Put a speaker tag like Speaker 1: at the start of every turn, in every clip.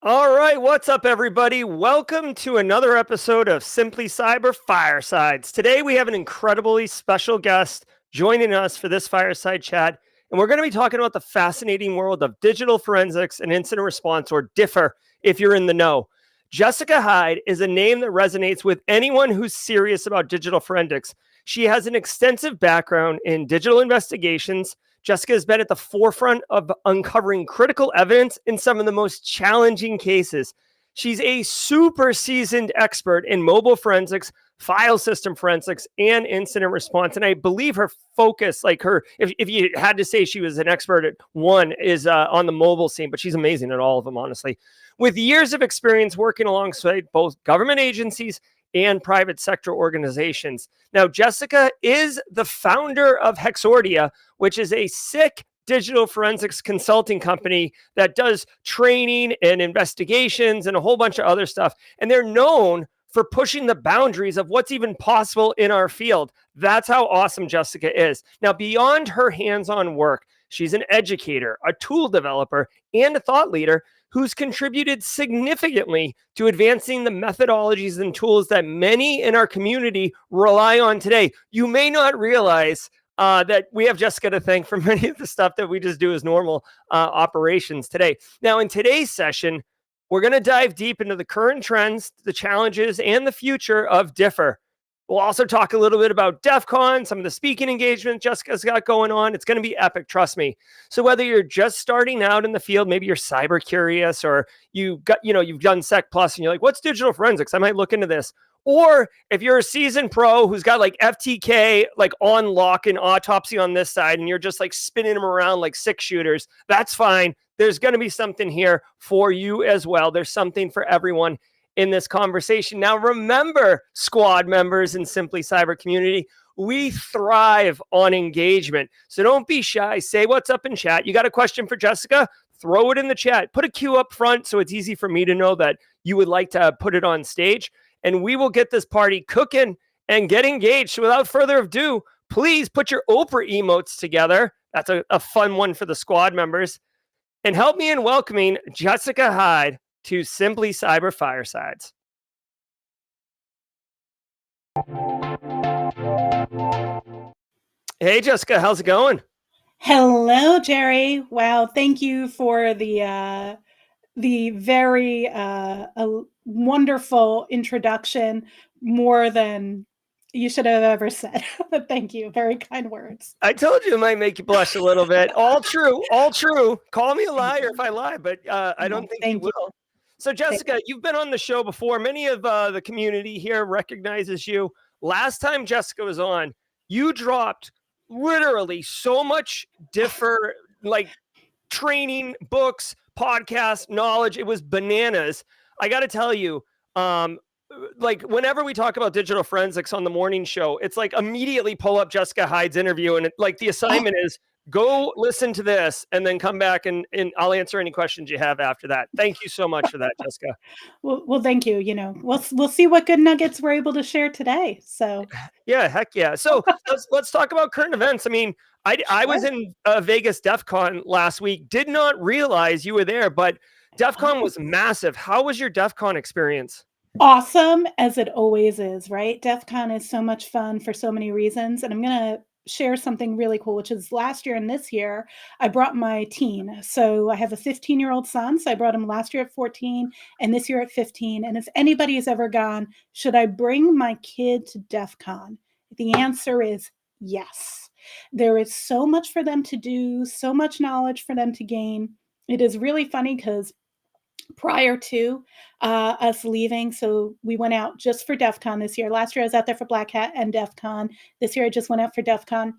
Speaker 1: All right, what's up, everybody? Welcome to another episode of Simply Cyber Firesides. Today, we have an incredibly special guest joining us for this fireside chat, and we're going to be talking about the fascinating world of digital forensics and incident response, or DFIR, if you're in the know. Jessica Hyde is a name that resonates with anyone who's serious about digital forensics. She has an extensive background in digital investigations. Jessica has been at the forefront of uncovering critical evidence in some of the most challenging cases. She's a super seasoned expert in mobile forensics, file system forensics, and incident response. And I believe her focus, if you had to say she was an expert at one, is on the mobile scene, but she's amazing at all of them, honestly. With years of experience working alongside both government agencies and private sector organizations. Now, Jessica is the founder of Hexordia, which is a sick digital forensics consulting company that does training and investigations and a whole bunch of other stuff. And they're known for pushing the boundaries of what's even possible in our field. That's how awesome Jessica is. Now, beyond her hands-on work, she's an educator, a tool developer, and a thought leader who's contributed significantly to advancing the methodologies and tools that many in our community rely on today. You may not realize that we have Jessica to thank for many of the stuff that we just do as normal operations today. Now, in today's session, we're going to dive deep into the current trends, the challenges, and the future of DFIR. We'll also talk a little bit about Defcon, some of the speaking engagements Jessica's got going on. It's going to be epic, trust me. So whether you're just starting out in the field, maybe you're cyber curious, or you've done Sec Plus and you're like, what's digital forensics? I might look into this. Or if you're a seasoned pro who's got like FTK, like on lock and autopsy on this side, and you're just like spinning them around like 6-shooters, that's fine. There's going to be something here for you as well. There's something for everyone in this conversation. Now, remember, squad members in Simply Cyber Community, we thrive on engagement. So don't be shy. Say what's up in chat. You got a question for Jessica? Throw it in the chat. Put a cue up front so it's easy for me to know that you would like to put it on stage. And we will get this party cooking and get engaged. So without further ado, please put your Oprah emotes together. That's a fun one for the squad members. And help me in welcoming Jessica Hyde to Simply Cyber Firesides. Hey, Jessica, how's it going?
Speaker 2: Hello, Jerry. Wow, thank you for the very wonderful introduction, more than you should have ever said. But thank you. Very kind words.
Speaker 1: I told you it might make you blush a little bit. All true, all true. Call me a liar if I lie, but I don't think you will. So, Jessica, you've been on the show before. Many of the community here recognizes you. Last time Jessica was on, you dropped literally so much different, like, training, books, podcast knowledge. It was bananas. I got to tell you, like, whenever we talk about digital forensics on the morning show, it's like immediately pull up Jessica Hyde's interview, and the assignment is go listen to this and then come back and I'll answer any questions you have after that. Thank you so much for that, Jessica.
Speaker 2: Well, thank you. We'll see what good nuggets we're able to share today. So
Speaker 1: yeah, heck yeah. So let's talk about current events. I mean, I was in Vegas DEFCON last week. Did not realize you were there, but DEFCON was massive. How was your DEFCON experience?
Speaker 2: Awesome, as it always is, right? DEFCON is so much fun for so many reasons, and I'm going to share something really cool, which is last year and this year, I brought my teen. So I have a 15-year-old son. So I brought him last year at 14 and this year at 15. And if anybody has ever gone, should I bring my kid to DEFCON? The answer is yes. There is so much for them to do, so much knowledge for them to gain. It is really funny because prior to us leaving, so we went out just for DEFCON this year. Last year I was out there for Black Hat and DEFCON. This year I just went out for DEFCON.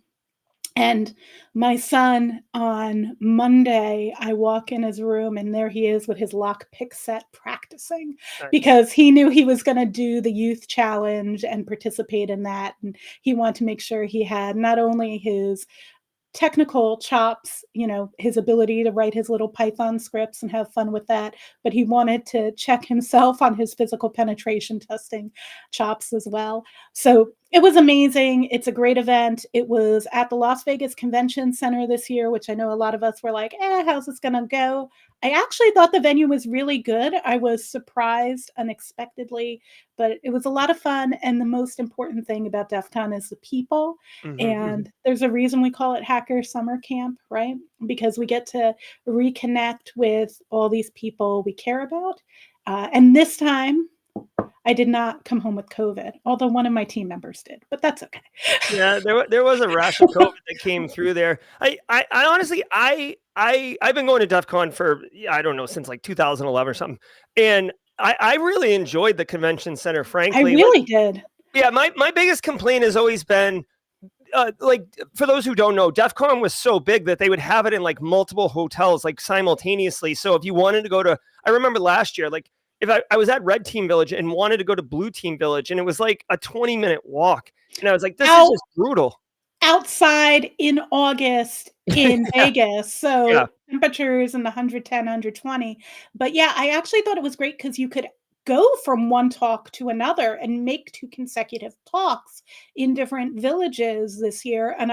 Speaker 2: And my son, on Monday, I walk in his room and there he is with his lockpick set practicing, because he knew he was going to do the youth challenge and participate in that. And he wanted to make sure he had not only his technical chops, his ability to write his little Python scripts and have fun with that, but he wanted to check himself on his physical penetration testing chops as well. So It was amazing. It's a great event. It was at the Las Vegas Convention Center this year, which I know a lot of us were like, how's this going to go? I actually thought the venue was really good. I was surprised unexpectedly, but it was a lot of fun. And the most important thing about DEF CON is the people. And there's a reason we call it Hacker Summer Camp, right? Because we get to reconnect with all these people we care about. And this time, I did not come home with COVID, although one of my team members did, but that's okay.
Speaker 1: Yeah, there was a rash of COVID that came through there. I honestly, I've been going to DEF CON for, I don't know, since like 2011 or something. And I really enjoyed the convention center, frankly.
Speaker 2: I really did.
Speaker 1: Yeah, my biggest complaint has always been, like, for those who don't know, DEF CON was so big that they would have it in like multiple hotels, like simultaneously. So if you wanted to go to, I remember last year, like, if I was at Red Team Village and wanted to go to Blue Team Village, and it was like a 20-minute walk. And I was like, this is just brutal.
Speaker 2: Outside in August in Vegas. So temperatures in the 110, 120. But yeah, I actually thought it was great because you could go from one talk to another and make 2 consecutive talks in different villages this year. And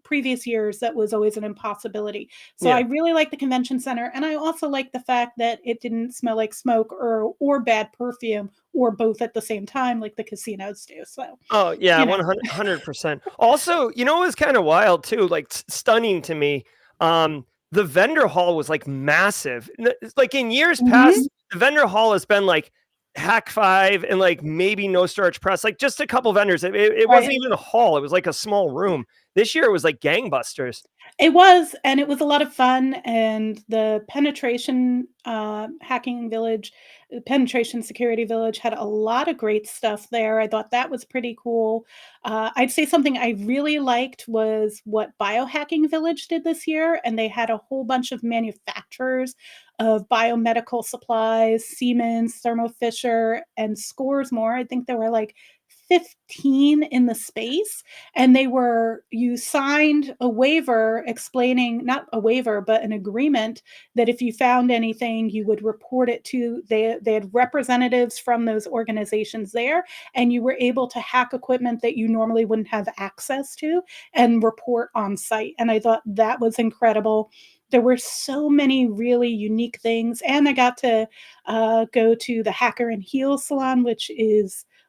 Speaker 2: previous years, that was always an impossibility. So I really like the convention center. And I also like the fact that it didn't smell like smoke or bad perfume or both at the same time, like the casinos do. So,
Speaker 1: 100%. Also, it was kind of wild too, like stunning to me. The vendor hall was like massive. Like in years past, the vendor hall has been like Hack 5 and like maybe No Starch Press, like just a couple vendors. It wasn't even a hall. It was like a small room. This year it was like gangbusters.
Speaker 2: It was, and it was a lot of fun. And the penetration hacking village, penetration security village had a lot of great stuff there. I thought that was pretty cool. I'd say something I really liked was what Biohacking Village did this year. And they had a whole bunch of manufacturers of biomedical supplies, Siemens, Thermo Fisher, and scores more. I think there were like 15 in the space, and you signed a waiver explaining, not a waiver, but an agreement that if you found anything, you would report it to, they had representatives from those organizations there, and you were able to hack equipment that you normally wouldn't have access to and report on site. And I thought that was incredible. There were so many really unique things. And I got to go to the Hacker and Heal Salon, which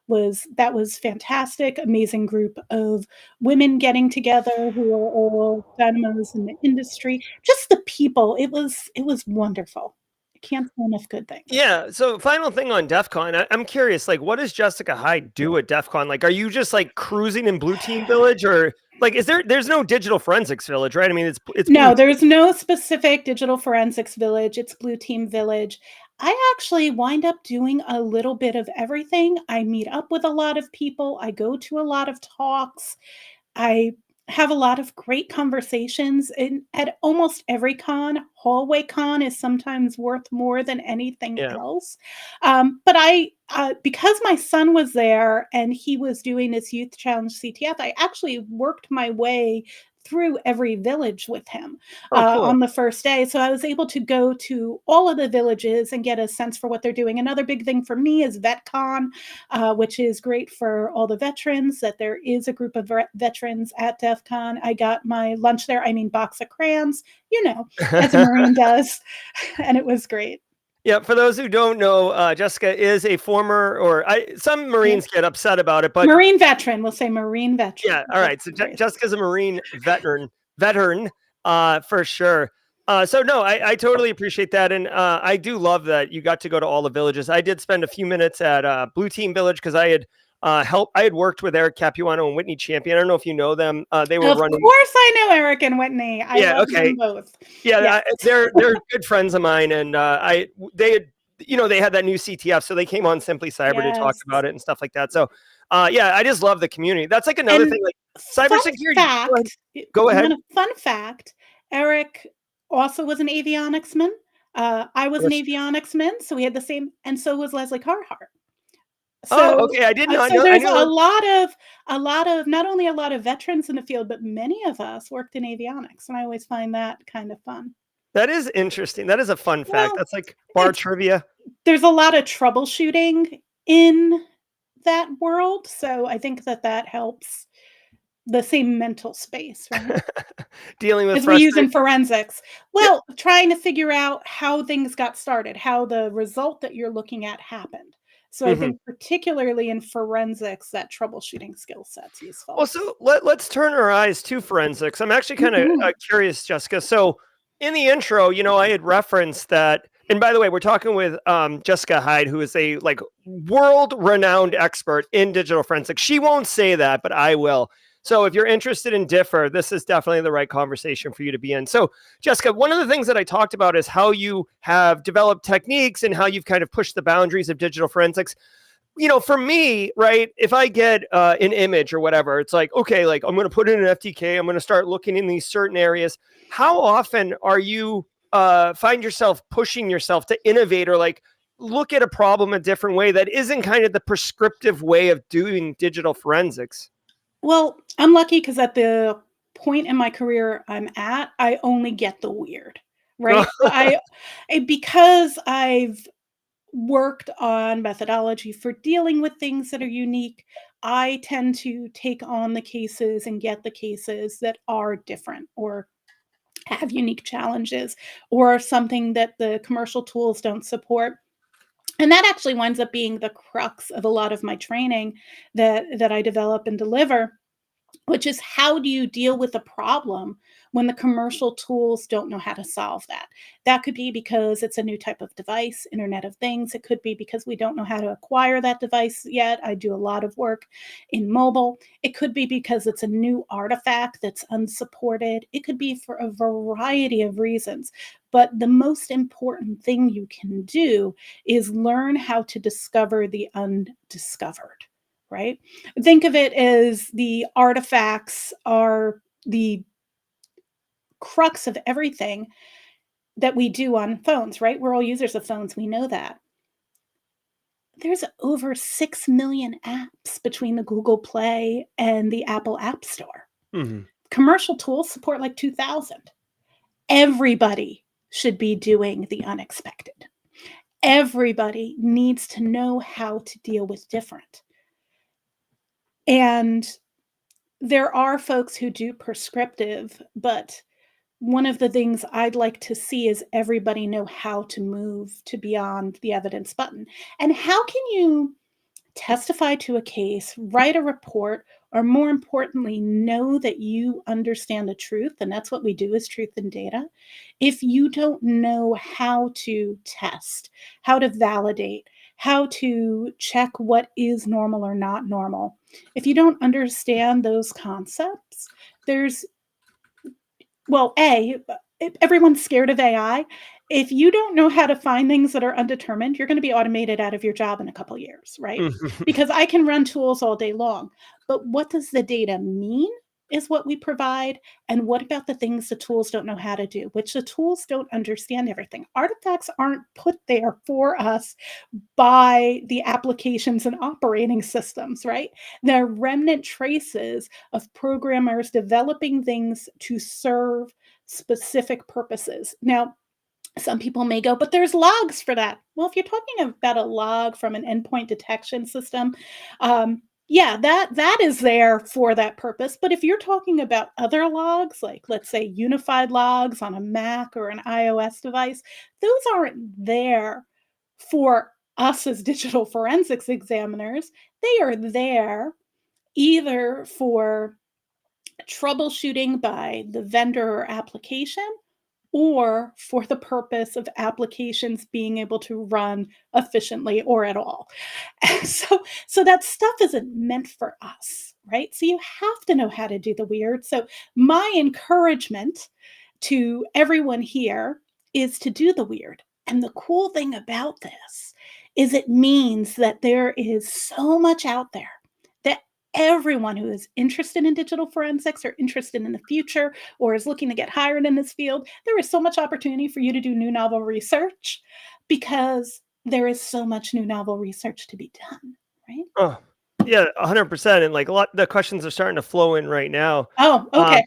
Speaker 2: was fantastic. Amazing group of women getting together who are all dynamos in the industry. Just the people. It was wonderful. I can't say enough good things.
Speaker 1: Yeah. So final thing on DEF CON, I'm curious, like, what does Jessica Hyde do at DEF CON? Like, are you just like cruising in Blue Team Village, or like, there's no digital forensics village, right? I mean, it's
Speaker 2: no, there's no specific digital forensics village. It's Blue Team Village. I actually wind up doing a little bit of everything. I meet up with a lot of people. I go to a lot of talks. I have a lot of great conversations at almost every con. Hallway con is sometimes worth more than anything else. But because my son was there and he was doing his Youth Challenge CTF, I actually worked my way through every village with him on the first day. So I was able to go to all of the villages and get a sense for what they're doing. Another big thing for me is VetCon, which is great for all the veterans, that there is a group of veterans at DEF CON. I got my lunch there. I mean, box of crayons, as a Marine does. And it was great.
Speaker 1: Yeah, for those who don't know, Jessica is a former, some Marines get upset about it, but
Speaker 2: Marine veteran, we'll say Marine veteran.
Speaker 1: Yeah, all right. So Jessica's a Marine veteran, for sure. So no, I totally appreciate that, and I do love that you got to go to all the villages. I did spend a few minutes at Blue Team Village because I had worked with Eric Capuano and Whitney Champion. I don't know if you know them. They were running.
Speaker 2: Of course, I know Eric and Whitney. I love them both.
Speaker 1: Yeah, they're good friends of mine, and they had that new CTF, so they came on Simply Cyber to talk about it and stuff like that. So, I just love the community. That's like another thing, like cybersecurity. Go ahead.
Speaker 2: Fun fact: Eric also was an avionicsman. I was an avionicsman, so we had the same, and so was Leslie Carhart. So,
Speaker 1: okay. I did not know.
Speaker 2: There's a lot of not only a lot of veterans in the field, but many of us worked in avionics, and I always find that kind of fun.
Speaker 1: That is interesting. That is a fun fact. That's like bar trivia.
Speaker 2: There's a lot of troubleshooting in that world. So I think that helps the same mental space, right?
Speaker 1: Dealing with
Speaker 2: As we use in
Speaker 1: frustration.
Speaker 2: forensics.
Speaker 1: Yep.
Speaker 2: Well, trying to figure out how things got started, how the result that you're looking at happened. So I
Speaker 1: Mhm.
Speaker 2: think particularly in forensics, that troubleshooting skill set's
Speaker 1: Well,
Speaker 2: useful.
Speaker 1: so let's turn our eyes to forensics. I'm actually kind of
Speaker 2: Mhm.
Speaker 1: curious, Jessica. So in the intro, I had referenced that, and by the way, we're talking with Jessica Hyde, who is a like world-renowned expert in digital forensics. She won't say that, but I will. So if you're interested in DFIR, this is definitely the right conversation for you to be in. So Jessica, one of the things that I talked about is how you have developed techniques and how you've kind of pushed the boundaries of digital forensics. For me, right, if I get an image or whatever, it's like, okay, like I'm going to put in an FTK. I'm going to start looking in these certain areas. How often are you find yourself pushing yourself to innovate or like look at a problem a different way that isn't kind of the prescriptive way of doing digital forensics?
Speaker 2: Well, I'm lucky because at the point in my career I'm at, I only get the weird, right? So because I've worked on methodology for dealing with things that are unique, I tend to take on the cases and get the cases that are different or have unique challenges or something that the commercial tools don't support. And that actually winds up being the crux of a lot of my training that I develop and deliver, which is how do you deal with a problem when the commercial tools don't know how to solve that? That could be because it's a new type of device, Internet of Things. It could be because we don't know how to acquire that device yet. I do a lot of work in mobile. It could be because it's a new artifact that's unsupported. It could be for a variety of reasons. But the most important thing you can do is learn how to discover the undiscovered, right? Think of it as the artifacts are the crux of everything that we do on phones, right? We're all users of phones. We know that. There's over 6 million apps between the Google Play and the Apple App Store.
Speaker 1: Mhm.
Speaker 2: Commercial tools support like 2,000. Everybody should be doing the unexpected. Everybody needs to know how to deal with different. And there are folks who do prescriptive, but one of the things I'd like to see is everybody know how to move to beyond the evidence button. And how can you testify to a case, write a report, or more importantly, know that you understand the truth? And that's what we do is truth and data. If you don't know how to test, how to validate, how to check what is normal or not normal, if you don't understand those concepts, there's well, everyone's scared of AI. If you don't know how to find things that are undetermined, you're gonna be automated out of your job in a couple years, right?
Speaker 1: Mhm.
Speaker 2: Because I can run tools all day long, but what does the data mean is what we provide, and what about the things the tools don't know how to do, which the tools don't understand everything. Artifacts aren't put there for us by the applications and operating systems, right? They're remnant traces of programmers developing things to serve specific purposes. Now, some people may go, but there's logs for that. Well, if you're talking about a log from an endpoint detection system, yeah, that is there for that purpose. But if you're talking about other logs, like let's say unified logs on a Mac or an iOS device, those aren't there for us as digital forensics examiners. They are there either for troubleshooting by the vendor or application or for the purpose of applications being able to run efficiently or at all. So that stuff isn't meant for us, right? So you have to know how to do the weird. So my encouragement to everyone here is to do the weird. And the cool thing about this is it means that there is so much out there that everyone who is interested in digital forensics or interested in the future or is looking to get hired in this field, there is so much opportunity for you to do new novel research because there is so much new novel research to be done, right?
Speaker 1: Oh, yeah, 100%. And like a lot, the questions are starting to flow in right now.
Speaker 2: Oh,
Speaker 1: Um,
Speaker 2: okay.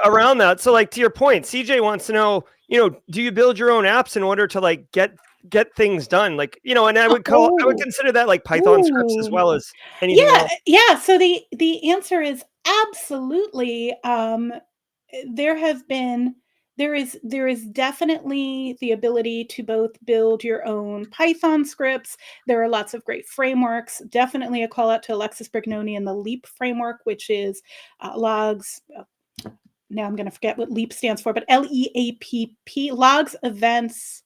Speaker 1: around that. So like to your point, CJ wants to know, do you build your own apps in order to like get get things done? Like, you know, and I would
Speaker 2: Oh,
Speaker 1: consider that like Python scripts as
Speaker 2: ooh.
Speaker 1: well as anything
Speaker 2: Yeah,
Speaker 1: else.
Speaker 2: yeah. So the answer is absolutely. There have been there is definitely the ability to both build your own Python scripts. There are lots of great frameworks. Definitely a call out to Alexis Brignoni and the LEAP framework, which is logs. Now I'm going to forget what LEAP stands for, but LEAPP, logs, events,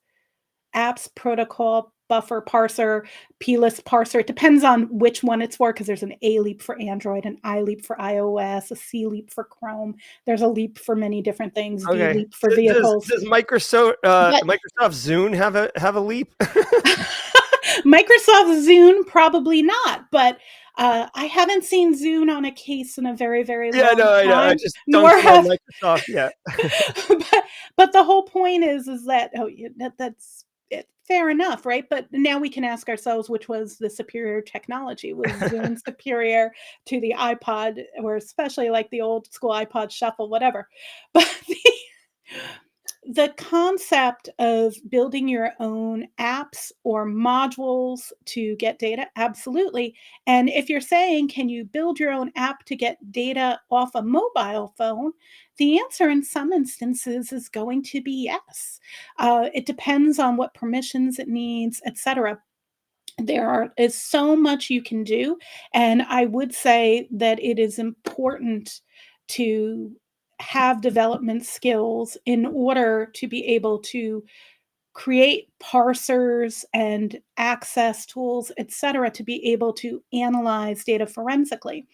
Speaker 2: apps, protocol, buffer, parser, plist, parser. It depends on which one it's for, because there's an A leap for Android, an I leap for iOS, a C leap for Chrome. There's a leap for many different things, V
Speaker 1: Okay.
Speaker 2: leap for vehicles.
Speaker 1: Does Microsoft
Speaker 2: But
Speaker 1: Microsoft Zune have a leap?
Speaker 2: Microsoft Zune, probably not. But I haven't seen Zune on a case in a very, very
Speaker 1: Yeah,
Speaker 2: long
Speaker 1: no, I know. I
Speaker 2: time,
Speaker 1: just don't
Speaker 2: nor
Speaker 1: smell
Speaker 2: have
Speaker 1: Microsoft yet.
Speaker 2: but the whole point is that that's it, fair enough, right? But now we can ask ourselves, which was the superior technology? Was Zune superior to the iPod, or especially like the old school iPod Shuffle, whatever? But the concept of building your own apps or modules to get data, absolutely. And if you're saying, can you build your own app to get data off a mobile phone? The answer in some instances is going to be yes. It depends on what permissions it needs, etc. Is so much you can do, and I would say that it is important to have development skills in order to be able to create parsers and access tools, etc., to be able to analyze data forensically.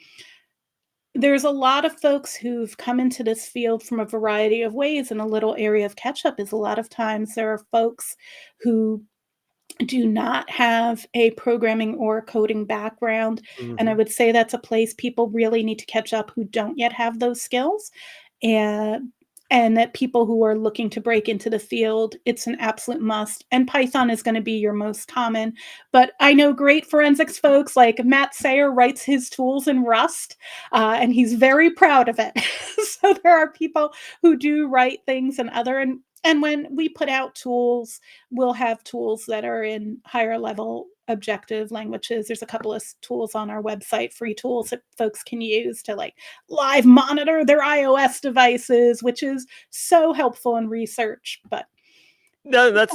Speaker 2: There's a lot of folks who've come into this field from a variety of ways, and a little area of catch up is a lot of times there are folks who do not have a programming or coding background. And I
Speaker 1: Mhm.
Speaker 2: would say that's a place people really need to catch up who don't yet have those skills. And and that people who are looking to break into the field, it's an absolute must. And Python is going to be your most common. But I know great forensics folks like Matt Sayer writes his tools in Rust, and he's very proud of it. So there are people who do write things in other, and when we put out tools, we'll have tools that are in higher level objective languages. There's a couple of tools on our website, free tools that folks can use to like live monitor their iOS devices, which is so helpful in research. But
Speaker 1: No,
Speaker 2: yeah.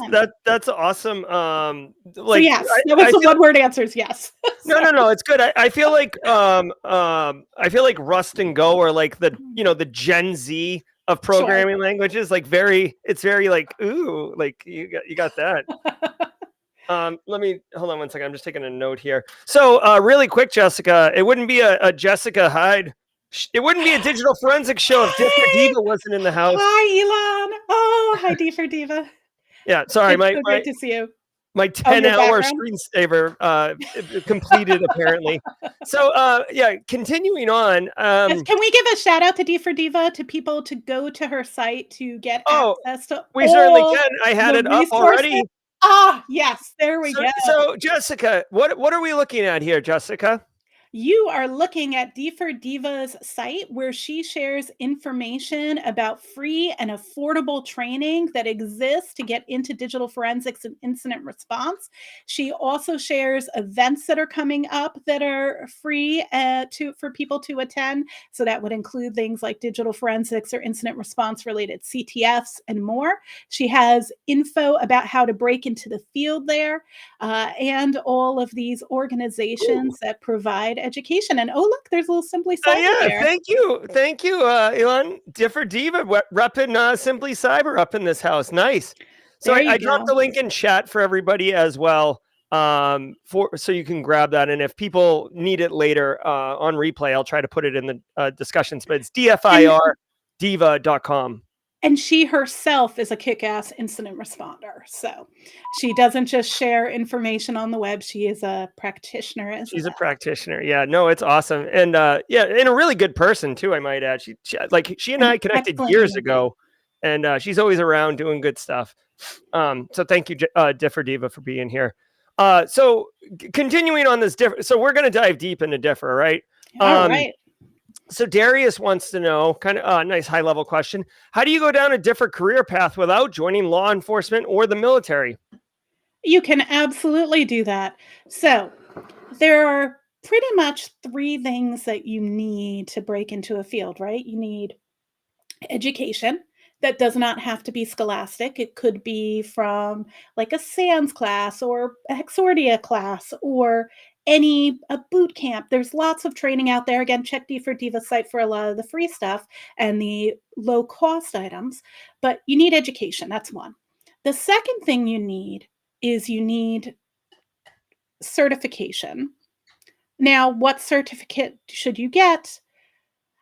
Speaker 1: that's awesome.
Speaker 2: So
Speaker 1: Like
Speaker 2: yes, that was
Speaker 1: I
Speaker 2: the
Speaker 1: feel
Speaker 2: one word answer is yes.
Speaker 1: no, it's good. I feel like I feel like Rust and Go are like the, you know, the Gen Z of
Speaker 2: Sure.
Speaker 1: programming languages. Like it's very like, ooh, like you got that. Let me hold on one second. I'm just taking a note here. So really quick, Jessica, it wouldn't be a Jessica Hyde. It wouldn't be a digital forensics show if DFIR
Speaker 2: Hi.
Speaker 1: Diva wasn't in the house.
Speaker 2: Hi, Elon. Oh, hi, DFIR Diva.
Speaker 1: Yeah, sorry,
Speaker 2: It's
Speaker 1: my
Speaker 2: so
Speaker 1: my
Speaker 2: great to see you.
Speaker 1: my
Speaker 2: Oh, your
Speaker 1: 10-hour
Speaker 2: background?
Speaker 1: screensaver completed apparently. So yeah, continuing on.
Speaker 2: Yes, can we give a shout out to DFIR Diva, to people to go to her site to get
Speaker 1: Oh,
Speaker 2: access to
Speaker 1: we certainly
Speaker 2: all
Speaker 1: can. I had
Speaker 2: the
Speaker 1: it up
Speaker 2: resources?
Speaker 1: already.
Speaker 2: Ah, yes, there we go.
Speaker 1: So Jessica, what are we looking at here, Jessica?
Speaker 2: You are looking at DFIR Diva's site, where she shares information about free and affordable training that exists to get into digital forensics and incident response. She also shares events that are coming up that are free for people to attend. So that would include things like digital forensics or incident response related CTFs and more. She has info about how to break into the field there, and all of these
Speaker 1: Ooh.
Speaker 2: organizations that provide education. And oh, look, there's a little Simply Cyber
Speaker 1: Yeah,
Speaker 2: there.
Speaker 1: thank you, Elon. DFIR Diva repping Simply Cyber up in this house. Nice. So
Speaker 2: There
Speaker 1: I
Speaker 2: you
Speaker 1: dropped
Speaker 2: go.
Speaker 1: the link in chat for everybody as well, for so you can grab that. And if people need it later on replay, I'll try to put it in the discussions. But it's
Speaker 2: And
Speaker 1: DFIRdiva.com.
Speaker 2: and she herself is a kick-ass incident responder. So she doesn't just share information on the web. She is a practitioner as
Speaker 1: She's a
Speaker 2: well.
Speaker 1: practitioner. Yeah, no, it's awesome. And yeah, and a really good person too, I might add. She and
Speaker 2: An
Speaker 1: I connected
Speaker 2: excellent
Speaker 1: years
Speaker 2: human being.
Speaker 1: ago, and she's always around doing good stuff. So thank you, DFIR Diva, for being here. So continuing on this so we're going to dive deep into DFIR, right?
Speaker 2: All right.
Speaker 1: So Darius wants to know, kind of a nice high level question: how do you go down a DFIR career path without joining law enforcement or the military?
Speaker 2: You can absolutely do that. So there are pretty much three things that you need to break into a field, right? You need education that does not have to be scholastic. It could be from like a SANS class or a Hexordia class or a boot camp. There's lots of training out there. Again, check D4 Diva site for a lot of the free stuff and the low cost items, but you need education. That's one. The second thing you need is you need certification. Now, what certificate should you get?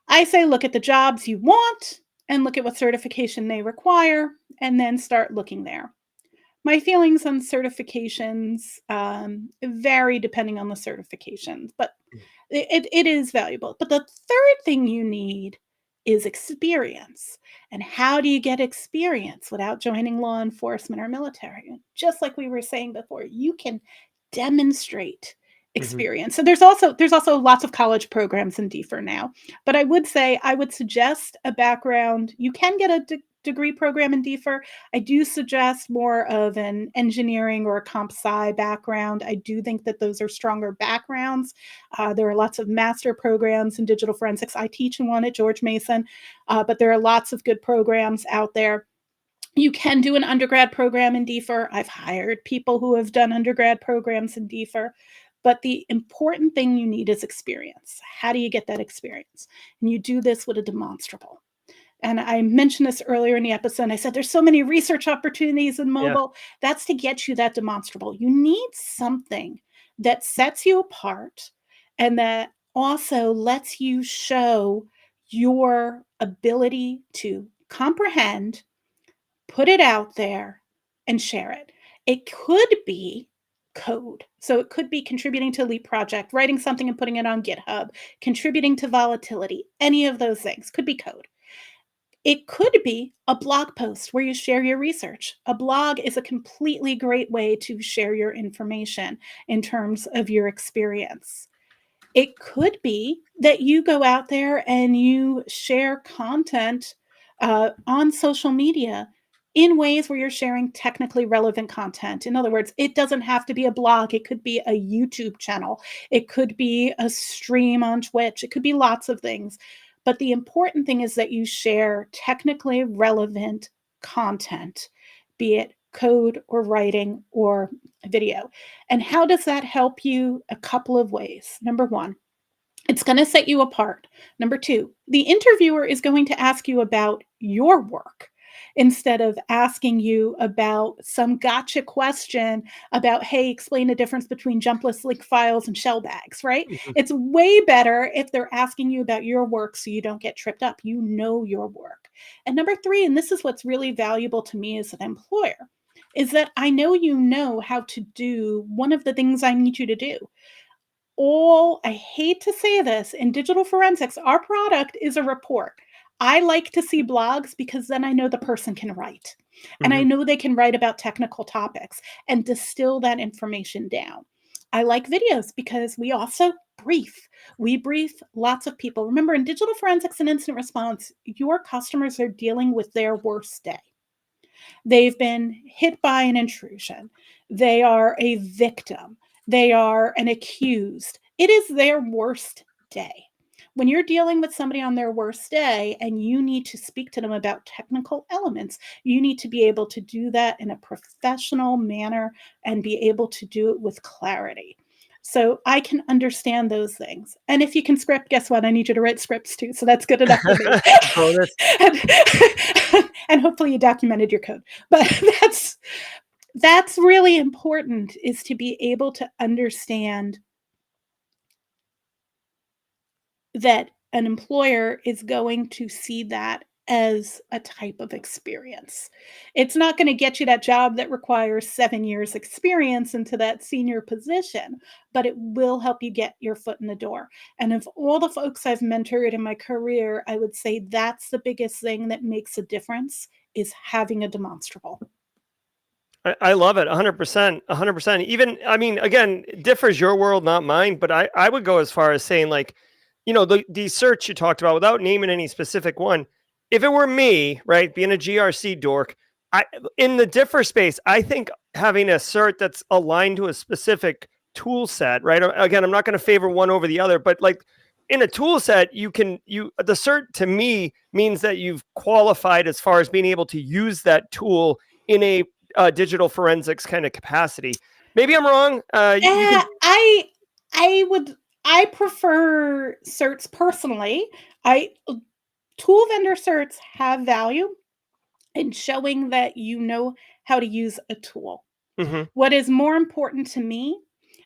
Speaker 2: I say look at the jobs you want and look at what certification they require, and then start looking there. My feelings on certifications vary depending on the certifications, but it is valuable. But the third thing you need is experience. And how do you get experience without joining law enforcement or military? Just like we were saying before, you can demonstrate experience. So there's also lots of college programs in DFIR now. But I would suggest a background. You can get a degree program in DFIR. I do suggest more of an engineering or a comp sci background. I do think that those are stronger backgrounds. There are lots of master programs in digital forensics. I teach in one at George Mason, but there are lots of good programs out there. You can do an undergrad program in DFIR. I've hired people who have done undergrad programs in DFIR. But the important thing you need is experience. How do you get that experience? And you do this with a demonstrable. And I mentioned this earlier in the episode. I said there's so many research opportunities in mobile. Yeah. That's to get you that demonstrable. You need something that sets you apart and that also lets you show your ability to comprehend, put it out there, and share it. It could be code. So it could be contributing to a Leap project, writing something and putting it on GitHub, contributing to volatility, any of those things could be code. It could be a blog post where you share your research. A blog is a completely great way to share your information in terms of your experience. It could be that you go out there and you share content on social media in ways where you're sharing technically relevant content. In other words, it doesn't have to be a blog. It could be a YouTube channel. It could be a stream on Twitch. It could be lots of things. But the important thing is that you share technically relevant content, be it code or writing or video. And how does that help you? A couple of ways. Number one, it's going to set you apart. Number two, the interviewer is going to ask you about your work instead of asking you about some gotcha question about, hey, explain the difference between jumpless link files and shell bags, right? Mm-hmm. It's way better if they're asking you about your work so you don't get tripped up. You know your work. And number three, and this is what's really valuable to me as an employer, is that I know you know how to do one of the things I need you to do. I hate to say this, in digital forensics, our product is a report. I like to see blogs because then I know the person can write. And I know they can write about technical topics and distill that information down. I like videos because we also brief. We brief lots of people. Remember, in digital forensics and incident response, your customers are dealing with their worst day. They've been hit by an intrusion. They are a victim. They are an accused. It is their worst day. When you're dealing with somebody on their worst day and you need to speak to them about technical elements, you need to be able to do that in a professional manner and be able to do it with clarity. So I can understand those things. And if you can script, guess what? I need you to write scripts too. So that's good enough for me. And hopefully you documented your code. But that's really important, is to be able to understand that an employer is going to see that as a type of experience. It's not going to get you that job that requires 7 years experience into that senior position, but it will help you get your foot in the door. And of all the folks I've mentored in my career, I would say that's the biggest thing that makes a difference, is having a demonstrable.
Speaker 1: I love it. 100%, 100%. Even, I mean, again, differs your world, not mine, but I would go as far as saying, like, the search you talked about, without naming any specific one, if it were me, right, being a GRC dork, in the differ space, I think having a cert that's aligned to a specific tool set, right? Again, I'm not going to favor one over the other, but like in a tool set, the cert to me means that you've qualified as far as being able to use that tool in a digital forensics kind of capacity. Maybe I'm wrong. You can.
Speaker 2: I prefer certs personally. Tool vendor certs have value in showing that you know how to use a tool.
Speaker 1: Mhm.
Speaker 2: What is more important to me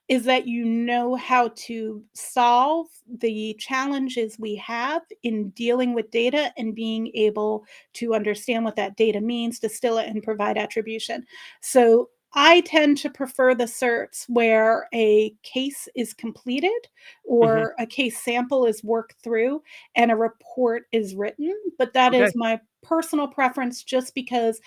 Speaker 2: is that you know how to solve the challenges we have in dealing with data and being able to understand what that data means, distill it, and provide attribution. So I tend to prefer the certs where a case is completed
Speaker 1: Mhm.
Speaker 2: or a case sample is worked through and a report is written. But that
Speaker 1: Okay.
Speaker 2: is my personal preference just because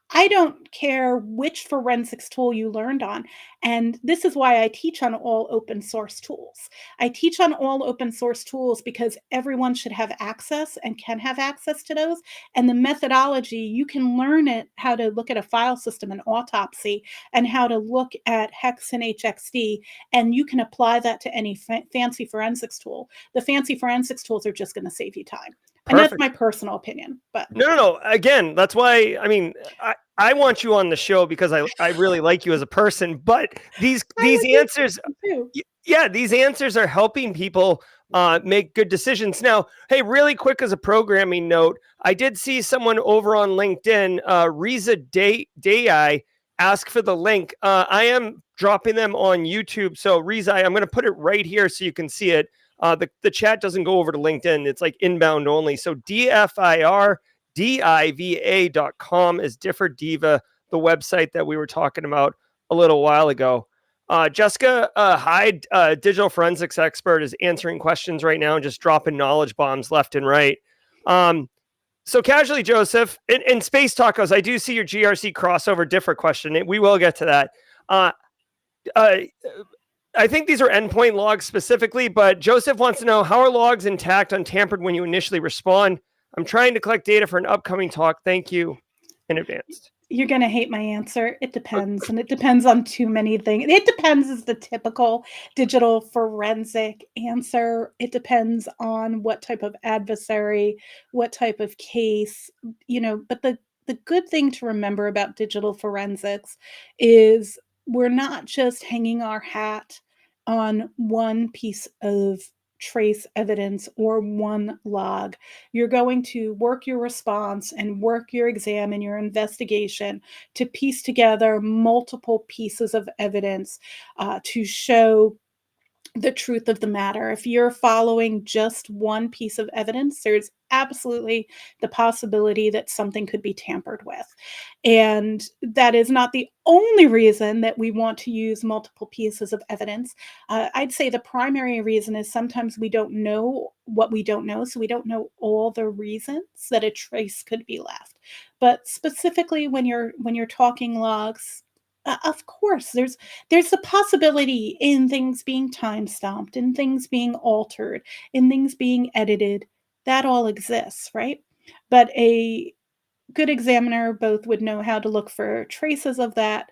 Speaker 2: I don't care which forensics tool you learned on. And this is why I teach on all open source tools. I teach on all open source tools because everyone should have access and can have access to those. And the methodology, you can learn it, how to look at a file system and autopsy and how to look at Hex and HXD. And you can apply that to any fancy forensics tool. The fancy forensics tools are just going to save you time. And that's
Speaker 1: Perfect.
Speaker 2: my personal opinion. But
Speaker 1: No. Again, that's why, I mean, I want you on the show because I really like you as a person, but these answers,
Speaker 2: too.
Speaker 1: yeah, these answers are helping people make good decisions. Now, hey, really quick as a programming note, I did see someone over on LinkedIn, Riza Dai, ask for the link. I am dropping them on YouTube. So Riza, I'm going to put it right here so you can see it. The chat doesn't go over to LinkedIn. It's like inbound only. So DFIR Diva.com is DFIR Diva, the website that we were talking about a little while ago. Jessica Hyde, digital forensics expert, is answering questions right now and just dropping knowledge bombs left and right. So casually, Joseph, in Space Tacos, I do see your GRC crossover differ question. We will get to that. I think these are endpoint logs specifically, but Joseph wants to know, how are logs intact, untampered when you initially respond? I'm trying to collect data for an upcoming talk. Thank you in advance.
Speaker 2: You're going to hate my answer. It depends. And it depends on too many things. It depends is the typical digital forensic answer. It depends on what type of adversary, what type of case, but the good thing to remember about digital forensics is we're not just hanging our hat on one piece of trace evidence or one log. You're going to work your response and work your exam and your investigation to piece together multiple pieces of evidence to show the truth of the matter. If you're following just one piece of evidence, there's absolutely the possibility that something could be tampered with. And that is not the only reason that we want to use multiple pieces of evidence. I'd say the primary reason is sometimes we don't know what we don't know, so we don't know all the reasons that a trace could be left. But specifically when you're talking logs, of course, there's the possibility in things being time stamped, in things being altered, in things being edited. That all exists, right? But a good examiner both would know how to look for traces of that,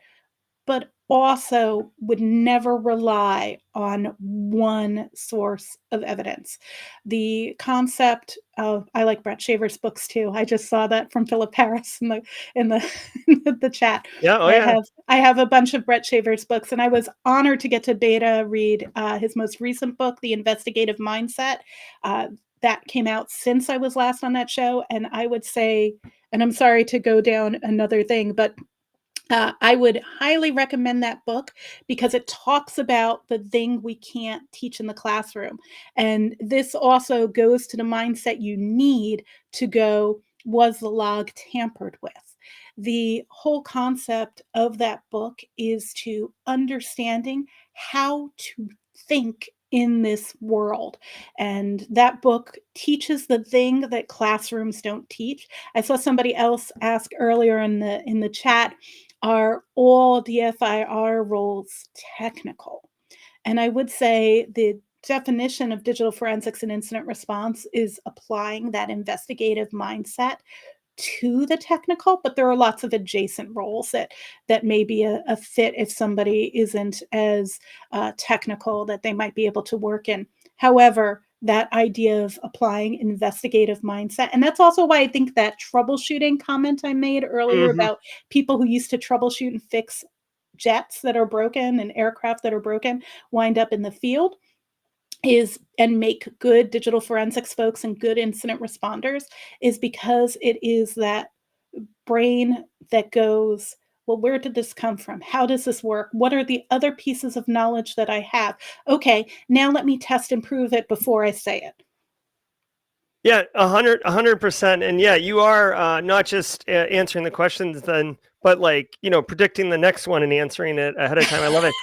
Speaker 2: but also would never rely on one source of evidence. The concept of, I like Brett Shaver's books too. I just saw that from Philip Harris in the the chat.
Speaker 1: Yeah. Oh, yeah.
Speaker 2: I have a bunch of Brett Shaver's books, and I was honored to get to beta read his most recent book, The Investigative Mindset. That came out since I was last on that show, and I would say, and I'm sorry to go down another thing, but I would highly recommend that book because it talks about the thing we can't teach in the classroom. And this also goes to the mindset you need to go, was the log tampered with? The whole concept of that book is to understanding how to think in this world. And that book teaches the thing that classrooms don't teach. I saw somebody else ask earlier in the chat, are all DFIR roles technical? And I would say the definition of digital forensics and incident response is applying that investigative mindset to the technical, but there are lots of adjacent roles that may be a fit if somebody isn't as technical that they might be able to work in. However, that idea of applying investigative mindset, and that's also why I think that troubleshooting comment I made earlier
Speaker 1: Mhm.
Speaker 2: about people who used to troubleshoot and fix jets that are broken and aircraft that are broken wind up in the field is and make good digital forensics folks and good incident responders is because it is that brain that goes, well, where did this come from? How does this work? What are the other pieces of knowledge that I have? Okay, now let me test and prove it before I say it.
Speaker 1: Yeah, 100%. And yeah, you are not just answering the questions then, but like, predicting the next one and answering it ahead of time. I love it.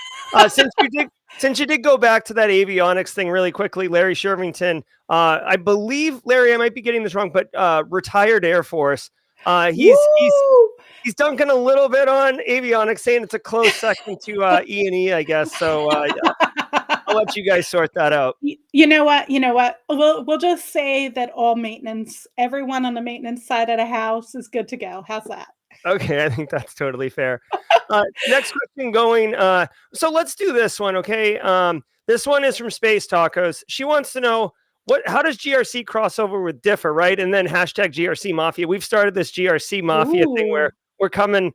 Speaker 1: Since you did go back to that avionics thing really quickly, Larry Shervington, I believe, Larry, I might be getting this wrong, but retired Air Force.
Speaker 2: Woo!
Speaker 1: He's dunking a little bit on avionics, saying it's a close second to E&E, I guess. So I'll let you guys sort that out.
Speaker 2: You know what? You know what? We'll just say that all maintenance, everyone on the maintenance side of the house is good to go. How's that?
Speaker 1: Okay, I think that's totally fair. Next question going. So let's do this one, okay? This one is from Space Tacos. She wants to know how does GRC cross over with DFIR, right? And then hashtag GRC Mafia. We've started this GRC Mafia thing where
Speaker 2: Ooh.
Speaker 1: we're coming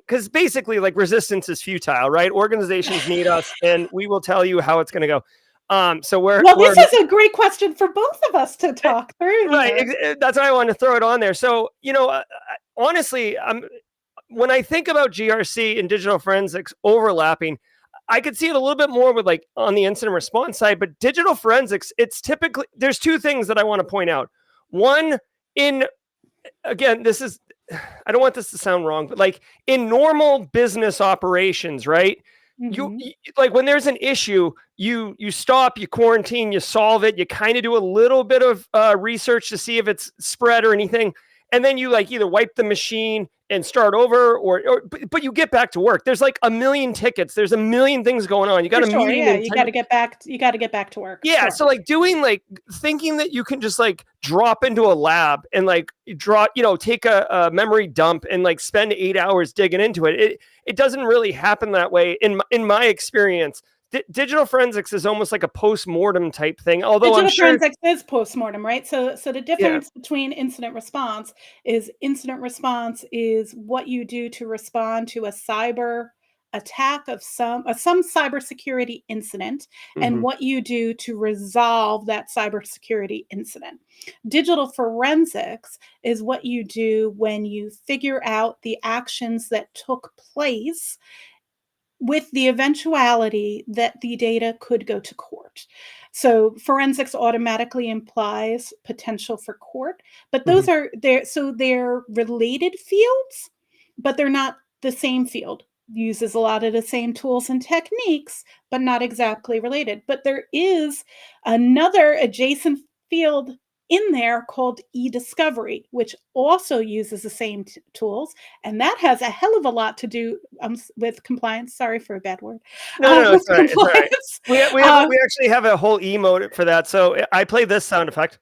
Speaker 1: because basically like resistance is futile, right? Organizations need us, and we will tell you how it's going to go. So
Speaker 2: Well, this is a great question for both of us to talk through
Speaker 1: right.
Speaker 2: here.
Speaker 1: That's why I wanted to throw it on there. So honestly, when I think about GRC and digital forensics overlapping, I could see it a little bit more with like on the incident response side, but digital forensics, it's typically, there's two things that I want to point out. One, again, I don't want this to sound wrong, but like in normal business operations, right? You like when there's an issue, you stop, you quarantine, you solve it, you kind of do a little bit of research to see if it's spread or anything, and then you like either wipe the machine and start over, but you get back to work. There's like a million tickets. There's a million things going on. You got
Speaker 2: For
Speaker 1: a
Speaker 2: sure,
Speaker 1: meeting
Speaker 2: yeah,
Speaker 1: in
Speaker 2: you
Speaker 1: 10
Speaker 2: got to get back. You got to get back to work.
Speaker 1: yeah,
Speaker 2: Sure.
Speaker 1: so like thinking that you can just like drop into a lab and like take a memory dump and like spend 8 hours digging into it. It doesn't really happen that way in my experience. Digital forensics is almost like a post-mortem type thing, although I'm
Speaker 2: Digital
Speaker 1: sure.
Speaker 2: forensics is post-mortem, right? So the
Speaker 1: Yeah.
Speaker 2: difference between incident response is what you do to respond to a cyber attack of some cybersecurity incident, and
Speaker 1: Hmm.
Speaker 2: what you do to resolve that cybersecurity incident. Digital forensics is what you do when you figure out the actions that took place with the eventuality that the data could go to court. So forensics automatically implies potential for court, but
Speaker 1: Hmm.
Speaker 2: they're related fields, but they're not the same field. Uses a lot of the same tools and techniques, but not exactly related. But there is another adjacent field in there called e-discovery, which also uses the same tools, and that has a hell of a lot to do with compliance. Sorry for a bad word.
Speaker 1: No,
Speaker 2: With
Speaker 1: it's all right. It's all right.
Speaker 2: compliance.
Speaker 1: We actually have a whole emote for that. So I play this sound effect,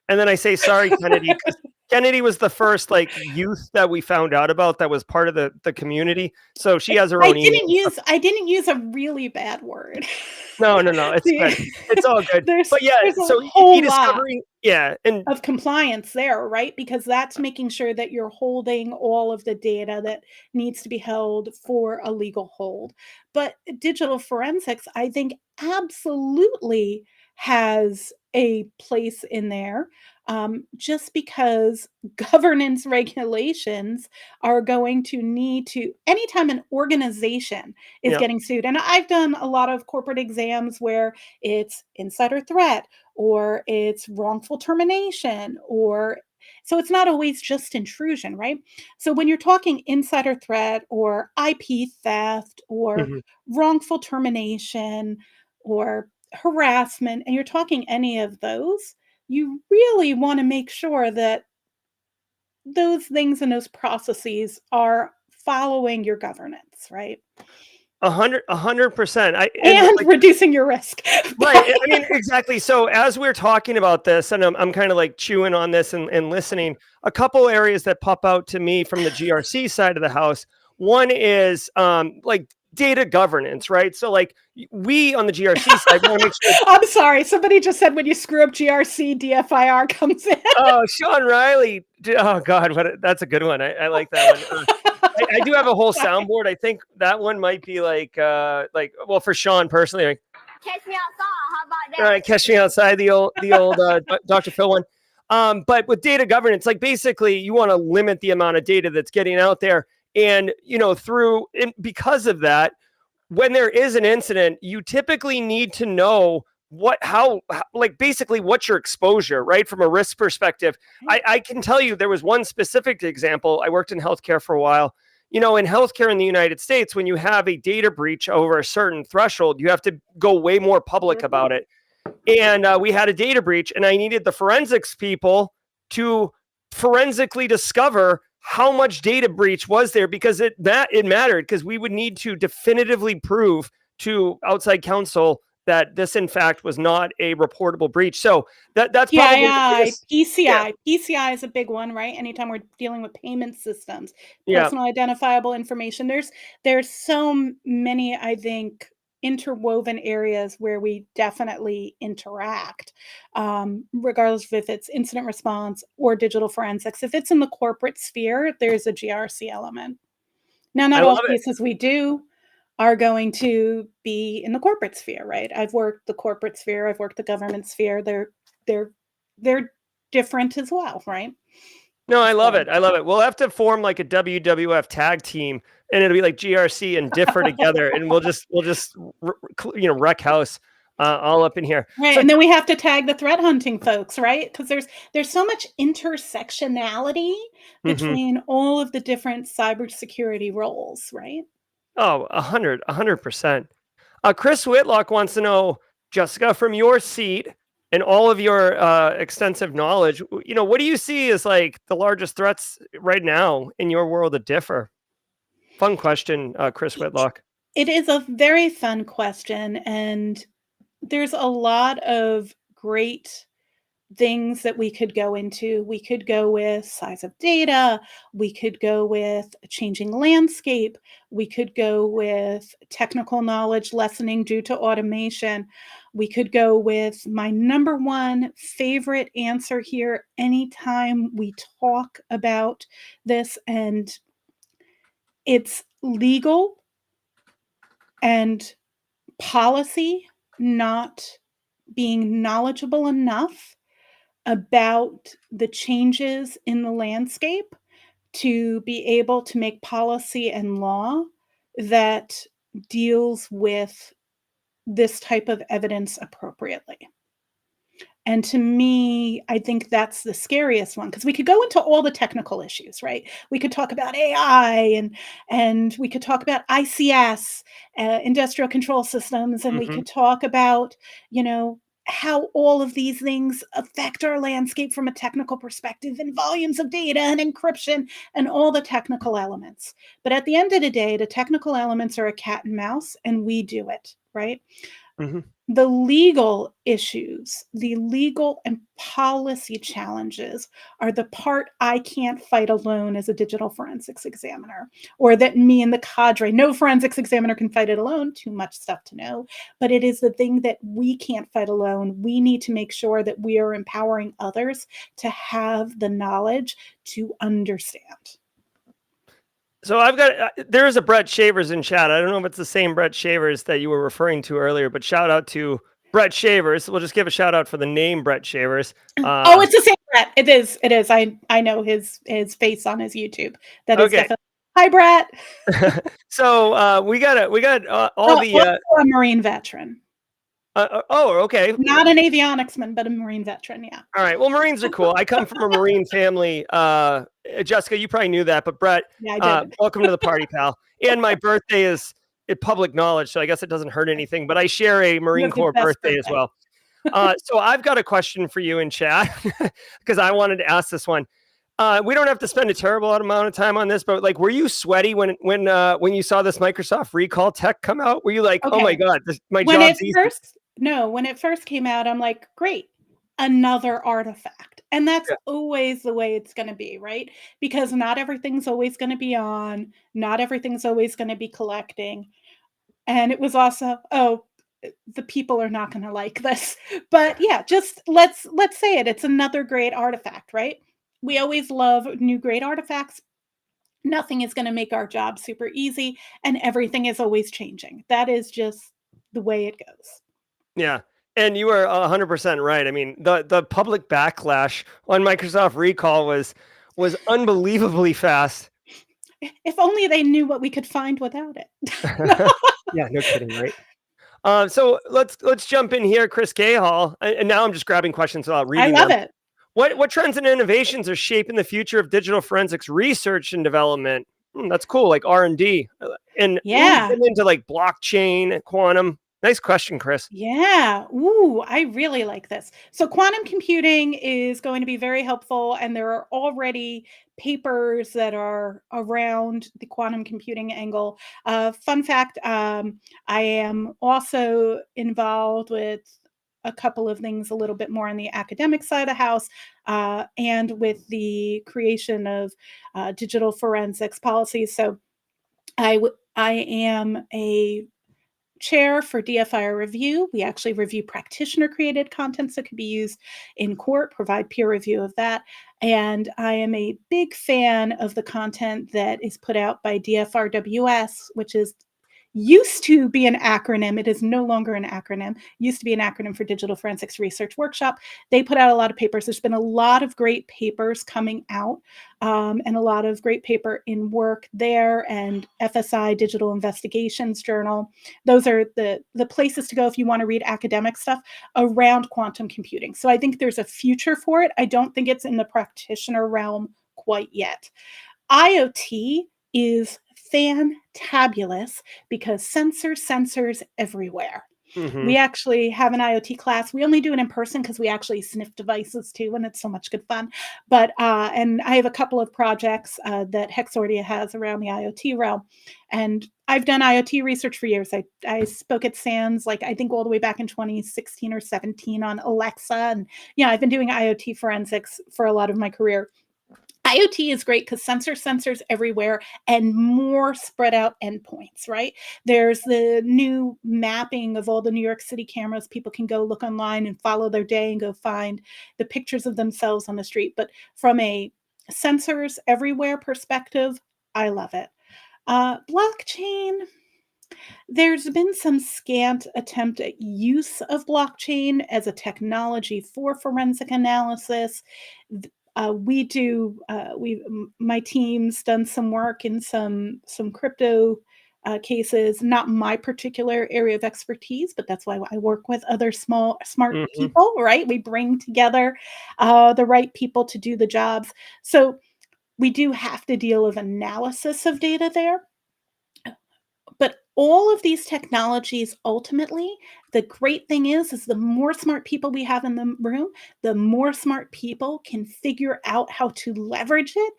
Speaker 1: and then I say sorry, Kennedy, because Kennedy was the first like youth that we found out about that was part of the community. So she has her
Speaker 2: I
Speaker 1: own emote.
Speaker 2: didn't use I didn't use a really bad word.
Speaker 1: No, it's
Speaker 2: See,
Speaker 1: good. It's all good.
Speaker 2: there's
Speaker 1: But yeah,
Speaker 2: there's a
Speaker 1: so
Speaker 2: whole lot
Speaker 1: e-discovery, yeah, and
Speaker 2: of compliance there, right? Because that's making sure that you're holding all of the data that needs to be held for a legal hold. But digital forensics, I think, absolutely has a place in there, just because governance regulations are going to need to, anytime an organization is
Speaker 1: yeah,
Speaker 2: getting sued, and I've done a lot of corporate exams where it's insider threat or it's wrongful termination, or so it's not always just intrusion, right? So when you're talking insider threat or IP theft or
Speaker 1: mhm.
Speaker 2: wrongful termination or harassment, and you're talking any of those, you really want to make sure that those things and those processes are following your governance, right?
Speaker 1: 100%.
Speaker 2: And reducing your risk.
Speaker 1: Right. I mean, exactly. So as we're talking about this, and I'm kind of like chewing on this and listening, a couple areas that pop out to me from the GRC side of the house. One is like data governance, right? So like we on the GRC side want to make sure.
Speaker 2: I'm sorry. Somebody just said when you screw up GRC, DFIR comes in.
Speaker 1: Oh, Sean Riley. Oh God, that's a good one. I like that one. I do have a whole soundboard. I think that one might be like well, for Sean personally, like,
Speaker 3: Catch me outside. How about that?
Speaker 1: all right, catch me outside, the old Dr. Phil one. But with data governance, like basically you want to limit the amount of data that's getting out there. And, because of that, when there is an incident, you typically need to know basically what's your exposure, right? From a risk perspective. I can tell you there was one specific example. I worked in healthcare for a while. In healthcare in the United States, when you have a data breach over a certain threshold, you have to go way more public about it. And we had a data breach, and I needed the forensics people to forensically discover how much data breach was there, because it mattered, because we would need to definitively prove to outside counsel that this in fact was not a reportable breach. So that's probably
Speaker 2: PCI is a big one, right? Anytime we're dealing with payment systems, personal identifiable information, there's so many, I think, interwoven areas where we definitely interact, regardless of if it's incident response or digital forensics. If it's in the corporate sphere, there's a GRC element. Now, not all cases we do are going to be in the corporate sphere, right? I've worked the corporate sphere, I've worked the government sphere. They're different as well, right?
Speaker 1: No, I love it. We'll have to form like a WWF tag team, and it'll be like GRC and DFIR together, and we'll just wreck house all up in here.
Speaker 2: Right, and then we have to tag the threat hunting folks, right? Because there's so much intersectionality between all of the different cybersecurity roles, right?
Speaker 1: Oh, 100%. Chris Whitlock wants to know, Jessica, from your seat and all of your extensive knowledge, what do you see as like the largest threats right now in your world of DFIR? Fun question, Chris Whitlock.
Speaker 2: It is a very fun question, and there's a lot of great things that we could go into. We could go with size of data. We could go with a changing landscape. We could go with technical knowledge lessening due to automation. We could go with my number one favorite answer here anytime we talk about this, and it's legal and policy not being knowledgeable enough about the changes in the landscape to be able to make policy and law that deals with this type of evidence appropriately. And to me, I think that's the scariest one, because we could go into all the technical issues, right? We could talk about AI and we could talk about ICS, industrial control systems, and we could talk about, how all of these things affect our landscape from a technical perspective, and volumes of data and encryption and all the technical elements. But at the end of the day, the technical elements are a cat and mouse, and we do it, right? The legal issues, the legal and policy challenges are the part I can't fight alone as a digital forensics examiner, or that me and the cadre, no forensics examiner can fight it alone, too much stuff to know, but it is the thing that we can't fight alone. We need to make sure that we are empowering others to have the knowledge to understand.
Speaker 1: So there is a Brett Shavers in chat. I don't know if it's the same Brett Shavers that you were referring to earlier, but shout out to Brett Shavers. We'll just give a shout out for the name Brett Shavers.
Speaker 2: It's the same Brett. It is. I know his face on his YouTube. That is definitely. Hi, Brett.
Speaker 1: So we got a
Speaker 2: Marine veteran.
Speaker 1: Okay.
Speaker 2: Not an avionicsman, but a Marine veteran. Yeah.
Speaker 1: All right. Well, Marines are cool. I come from a Marine family. Jessica, you probably knew that, but Brett, welcome to the party, pal. And my birthday is public knowledge, so I guess it doesn't hurt anything, but I share a Marine Corps birthday as well. So I've got a question for you in chat because I wanted to ask this one. We don't have to spend a terrible amount of time on this, but like, were you sweaty when you saw this Microsoft recall tech come out? Were you like, oh my
Speaker 2: Okay.
Speaker 1: God, my
Speaker 2: When
Speaker 1: job's
Speaker 2: it
Speaker 1: easy?
Speaker 2: when it first came out, I'm like, great, another artifact. And that's
Speaker 1: Yeah.
Speaker 2: always the way it's going to be, right? Because not everything's always going to be on, not everything's always going to be collecting. And it was also, oh, the people are not going to like this. But yeah, just let's say it. It's another great artifact, right? We always love new great artifacts. Nothing is going to make our job super easy, and everything is always changing. That is just the way it goes.
Speaker 1: Yeah. And you are 100% right. I mean, the public backlash on Microsoft recall was unbelievably fast.
Speaker 2: If only they knew what we could find without it.
Speaker 1: Yeah, no kidding, right? So let's jump in here, Chris Cahall. And now I'm just grabbing questions without
Speaker 2: I
Speaker 1: reading
Speaker 2: love
Speaker 1: them.
Speaker 2: it.
Speaker 1: What trends and innovations are shaping the future of digital forensics research and development? That's cool, like R&D, and
Speaker 2: Yeah.
Speaker 1: getting into like blockchain, quantum. Nice question, Chris.
Speaker 2: Yeah. Ooh, I really like this. So quantum computing is going to be very helpful, and there are already papers that are around the quantum computing angle. Fun fact, I am also involved with a couple of things a little bit more on the academic side of the house, and with the creation of digital forensics policies. So I am a chair for DFIR review. We actually review practitioner created content that could be used in court, provide peer review of that. And I am a big fan of the content that is put out by DFRWS, which is used to be an acronym. It is no longer an acronym. Used to be an acronym for Digital Forensics Research Workshop. They put out a lot of papers. There's been a lot of great papers coming out, and a lot of great paper in work there, and FSI Digital Investigations Journal. Those are the places to go if you want to read academic stuff around quantum computing. So I think there's a future for it. I don't think it's in the practitioner realm quite yet. IoT is fantabulous because sensors everywhere.
Speaker 1: Mm-hmm.
Speaker 2: We actually have an IoT class. We only do it in person because we actually sniff devices too, and it's so much good fun. But and I have a couple of projects that Hexordia has around the IoT realm, and I've done IoT research for years. I spoke at SANS, like I think all the way back in 2016 or 17 on Alexa, and yeah, I've been doing IoT forensics for a lot of my career. IoT is great because sensors everywhere and more spread out endpoints, right? There's the new mapping of all the New York City cameras. People can go look online and follow their day and go find the pictures of themselves on the street. But from a sensors everywhere perspective, I love it. Blockchain, there's been some scant attempt at use of blockchain as a technology for forensic analysis. My team's done some work in some crypto cases, not my particular area of expertise, but that's why I work with other smart
Speaker 1: Mm-hmm.
Speaker 2: people, right? We bring together the right people to do the jobs. So we do have to deal with analysis of data there. But all of these technologies, ultimately, the great thing is the more smart people we have in the room, the more smart people can figure out how to leverage it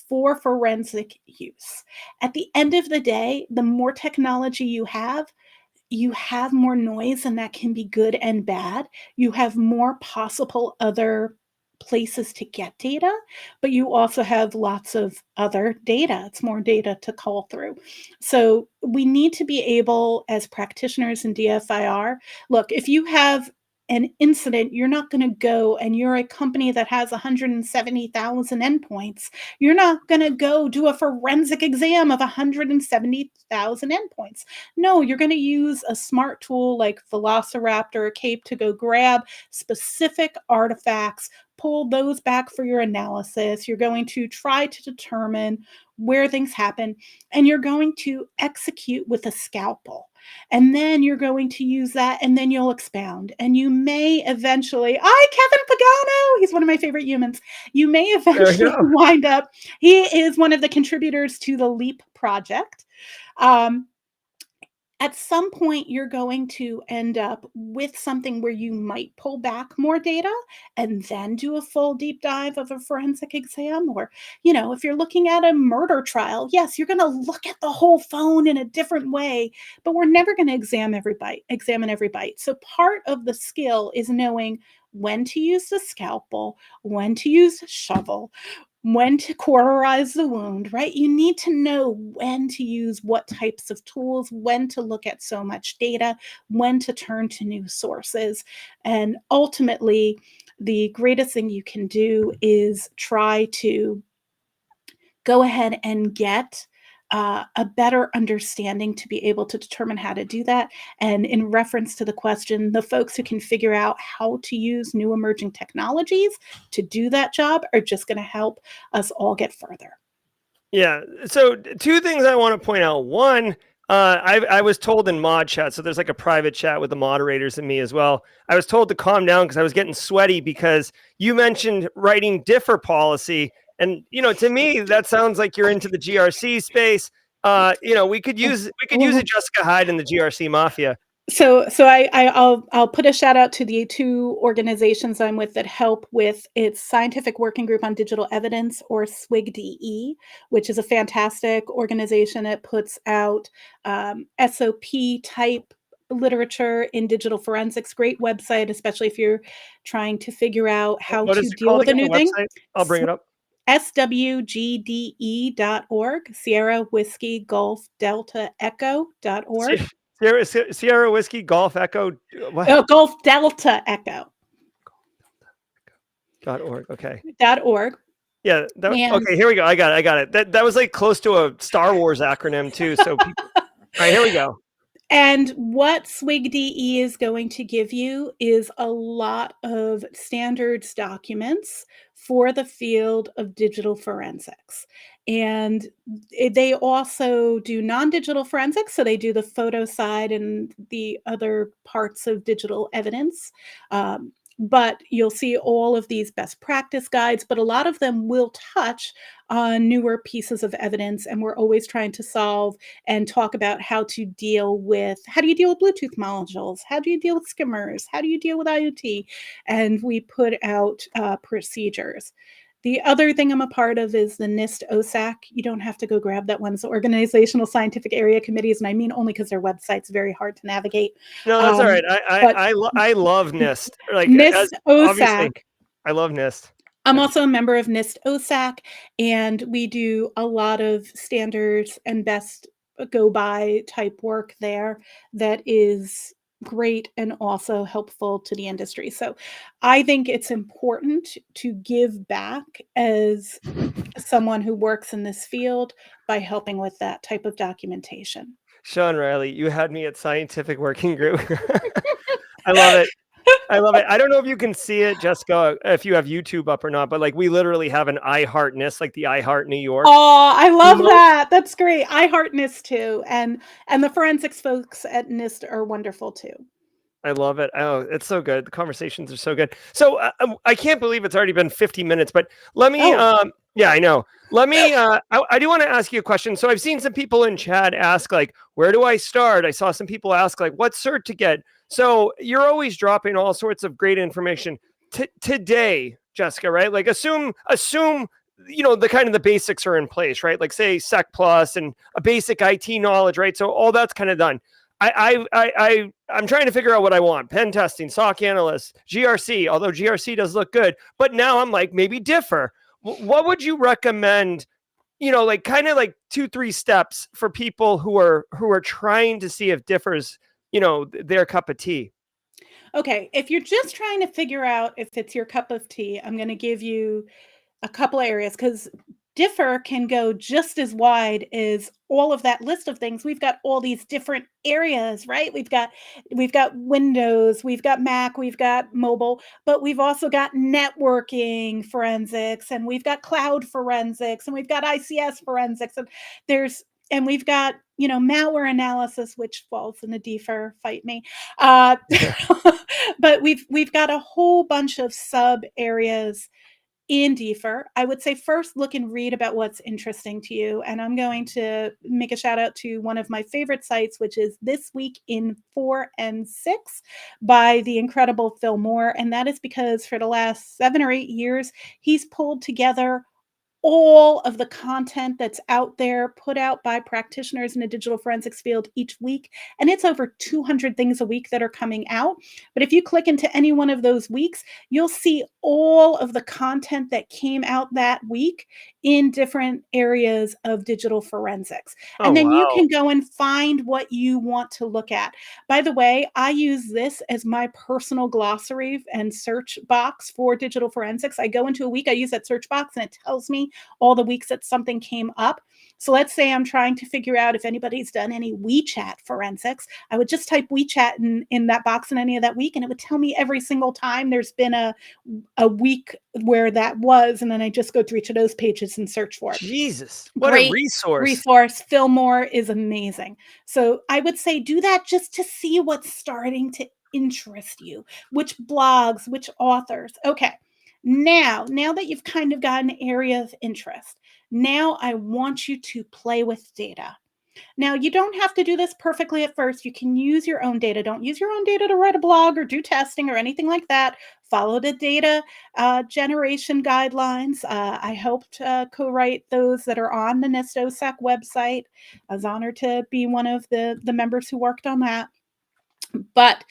Speaker 2: for forensic use. At the end of the day, the more technology you have more noise, and that can be good and bad. You have more possible other places to get data, but you also have lots of other data. It's more data to call through. So we need to be able, as practitioners in DFIR, look, if you have an incident, you're not going to go, and you're a company that has 170,000 endpoints, you're not going to go do a forensic exam of 170,000 endpoints. No, you're going to use a smart tool like Velociraptor or Cape to go grab specific artifacts, pull those back for your analysis. You're going to try to determine where things happen, and you're going to execute with a scalpel. And then you're going to use that, and then you'll expound. And you may eventually, Kevin Pagano, he's one of my favorite humans. You may eventually wind up, he is one of the contributors to the LEAP project. at some point you're going to end up with something where you might pull back more data and then do a full deep dive of a forensic exam. Or, if you're looking at a murder trial, yes, you're going to look at the whole phone in a different way, but we're never going to examine every bite. So part of the skill is knowing when to use the scalpel, when to use a shovel, when to cauterize the wound, right? You need to know when to use what types of tools, when to look at so much data, when to turn to new sources. And ultimately, the greatest thing you can do is try to go ahead and get a better understanding to be able to determine how to do that. And in reference to the question, the folks who can figure out how to use new emerging technologies to do that job are just going to help us all get further.
Speaker 1: Yeah. So two things I want to point out. One, I was told in mod chat, so there's like a private chat with the moderators and me as well. I was told to calm down because I was getting sweaty because you mentioned writing DFIR policy. And, to me, that sounds like you're into the GRC space. We could use a Jessica Hyde in the GRC mafia.
Speaker 2: So I'll put a shout out to the two organizations I'm with that help with its Scientific Working Group on Digital Evidence, or SwigDe, which is a fantastic organization that puts out SOP type literature in digital forensics. Great website, especially if you're trying to figure out how
Speaker 1: What
Speaker 2: to
Speaker 1: is it
Speaker 2: deal
Speaker 1: called
Speaker 2: with a
Speaker 1: again,
Speaker 2: new
Speaker 1: the
Speaker 2: thing.
Speaker 1: website? I'll bring it up.
Speaker 2: SwigDe.org, Sierra Whiskey Golf Delta Echo.org.
Speaker 1: Sierra Whiskey Golf Echo. What?
Speaker 2: Oh, Golf Delta Echo.
Speaker 1: .org. Okay.
Speaker 2: .org.
Speaker 1: Yeah. Okay. Here we go. I got it. That was like close to a Star Wars acronym too. So, all right, here we go.
Speaker 2: And what SwigDe is going to give you is a lot of standards documents for the field of digital forensics. And they also do non-digital forensics. So they do the photo side and the other parts of digital evidence. But you'll see all of these best practice guides, but a lot of them will touch on newer pieces of evidence. And we're always trying to solve and talk about how do you deal with Bluetooth modules? How do you deal with skimmers? How do you deal with IoT? And we put out procedures. The other thing I'm a part of is the NIST OSAC. You don't have to go grab that one. So Organizational Scientific Area Committees, and I mean only because their website's very hard to navigate.
Speaker 1: No, that's all right. I love NIST. Like
Speaker 2: NIST OSAC.
Speaker 1: I love NIST.
Speaker 2: I'm also a member of NIST OSAC, and we do a lot of standards and best go by type work there that is great and also helpful to the industry. So I think it's important to give back as someone who works in this field by helping with that type of documentation.
Speaker 1: Sean Riley, you had me at Scientific Working Group. I love it. I love it. I don't know if you can see it, Jessica, if you have YouTube up or not, but like we literally have an I Heart NIST, like the I Heart New York.
Speaker 2: Oh, I love that. That's great. I heart NIST too. And the forensics folks at NIST are wonderful too.
Speaker 1: I love it. Oh, it's so good. The conversations are so good. So I can't believe it's already been 50 minutes, but let me, yeah, I know. Let me, I do want to ask you a question. So I've seen some people in chat ask like, where do I start? I saw some people ask like, what cert to get? So you're always dropping all sorts of great information. Today, Jessica, right? Like assume, the kind of the basics are in place, right? Like say Sec Plus and a basic IT knowledge, right? So all that's kind of done. I'm trying to figure out what I want. Pen testing, SOC analyst, GRC, although GRC does look good. But now I'm like, maybe DFIR. What would you recommend, like kind of like 2-3 steps for people who are trying to see if DFIR's, their cup of tea?
Speaker 2: Okay. If you're just trying to figure out if it's your cup of tea, I'm going to give you a couple of areas because DFIR can go just as wide as all of that list of things. We've got all these different areas, right? We've got Windows, we've got Mac, we've got mobile, but we've also got networking forensics, and we've got cloud forensics, and we've got ICS forensics, and we've got malware analysis, which falls in the DFIR. Fight me, but we've got a whole bunch of sub areas in DFIR, I would say first look and read about what's interesting to you. And I'm going to make a shout out to one of my favorite sites, which is This Week in Forensics by the incredible Phil Moore. And that is because for the last 7 or 8 years, he's pulled together all of the content that's out there put out by practitioners in the digital forensics field each week. And it's over 200 things a week that are coming out. But if you click into any one of those weeks, you'll see all of the content that came out that week in different areas of digital forensics. And then you can go and find what you want to look at. By the way, I use this as my personal glossary and search box for digital forensics. I go into a week, I use that search box, and it tells me all the weeks that something came up. So let's say I'm trying to figure out if anybody's done any WeChat forensics. I would just type WeChat in that box in any of that week, and it would tell me every single time there's been a week where that was, and then I just go through each of those pages and search for it.
Speaker 1: Jesus, what
Speaker 2: Great
Speaker 1: a resource.
Speaker 2: Phil Moore is amazing. So I would say do that just to see what's starting to interest you, which blogs, which authors. Okay. Now that you've kind of got an area of interest, now I want you to play with data. Now, you don't have to do this perfectly at first. You can use your own data. Don't use your own data to write a blog or do testing or anything like that. Follow the data generation guidelines. I helped co-write those that are on the NIST OSAC website. I was honored to be one of the members who worked on that. But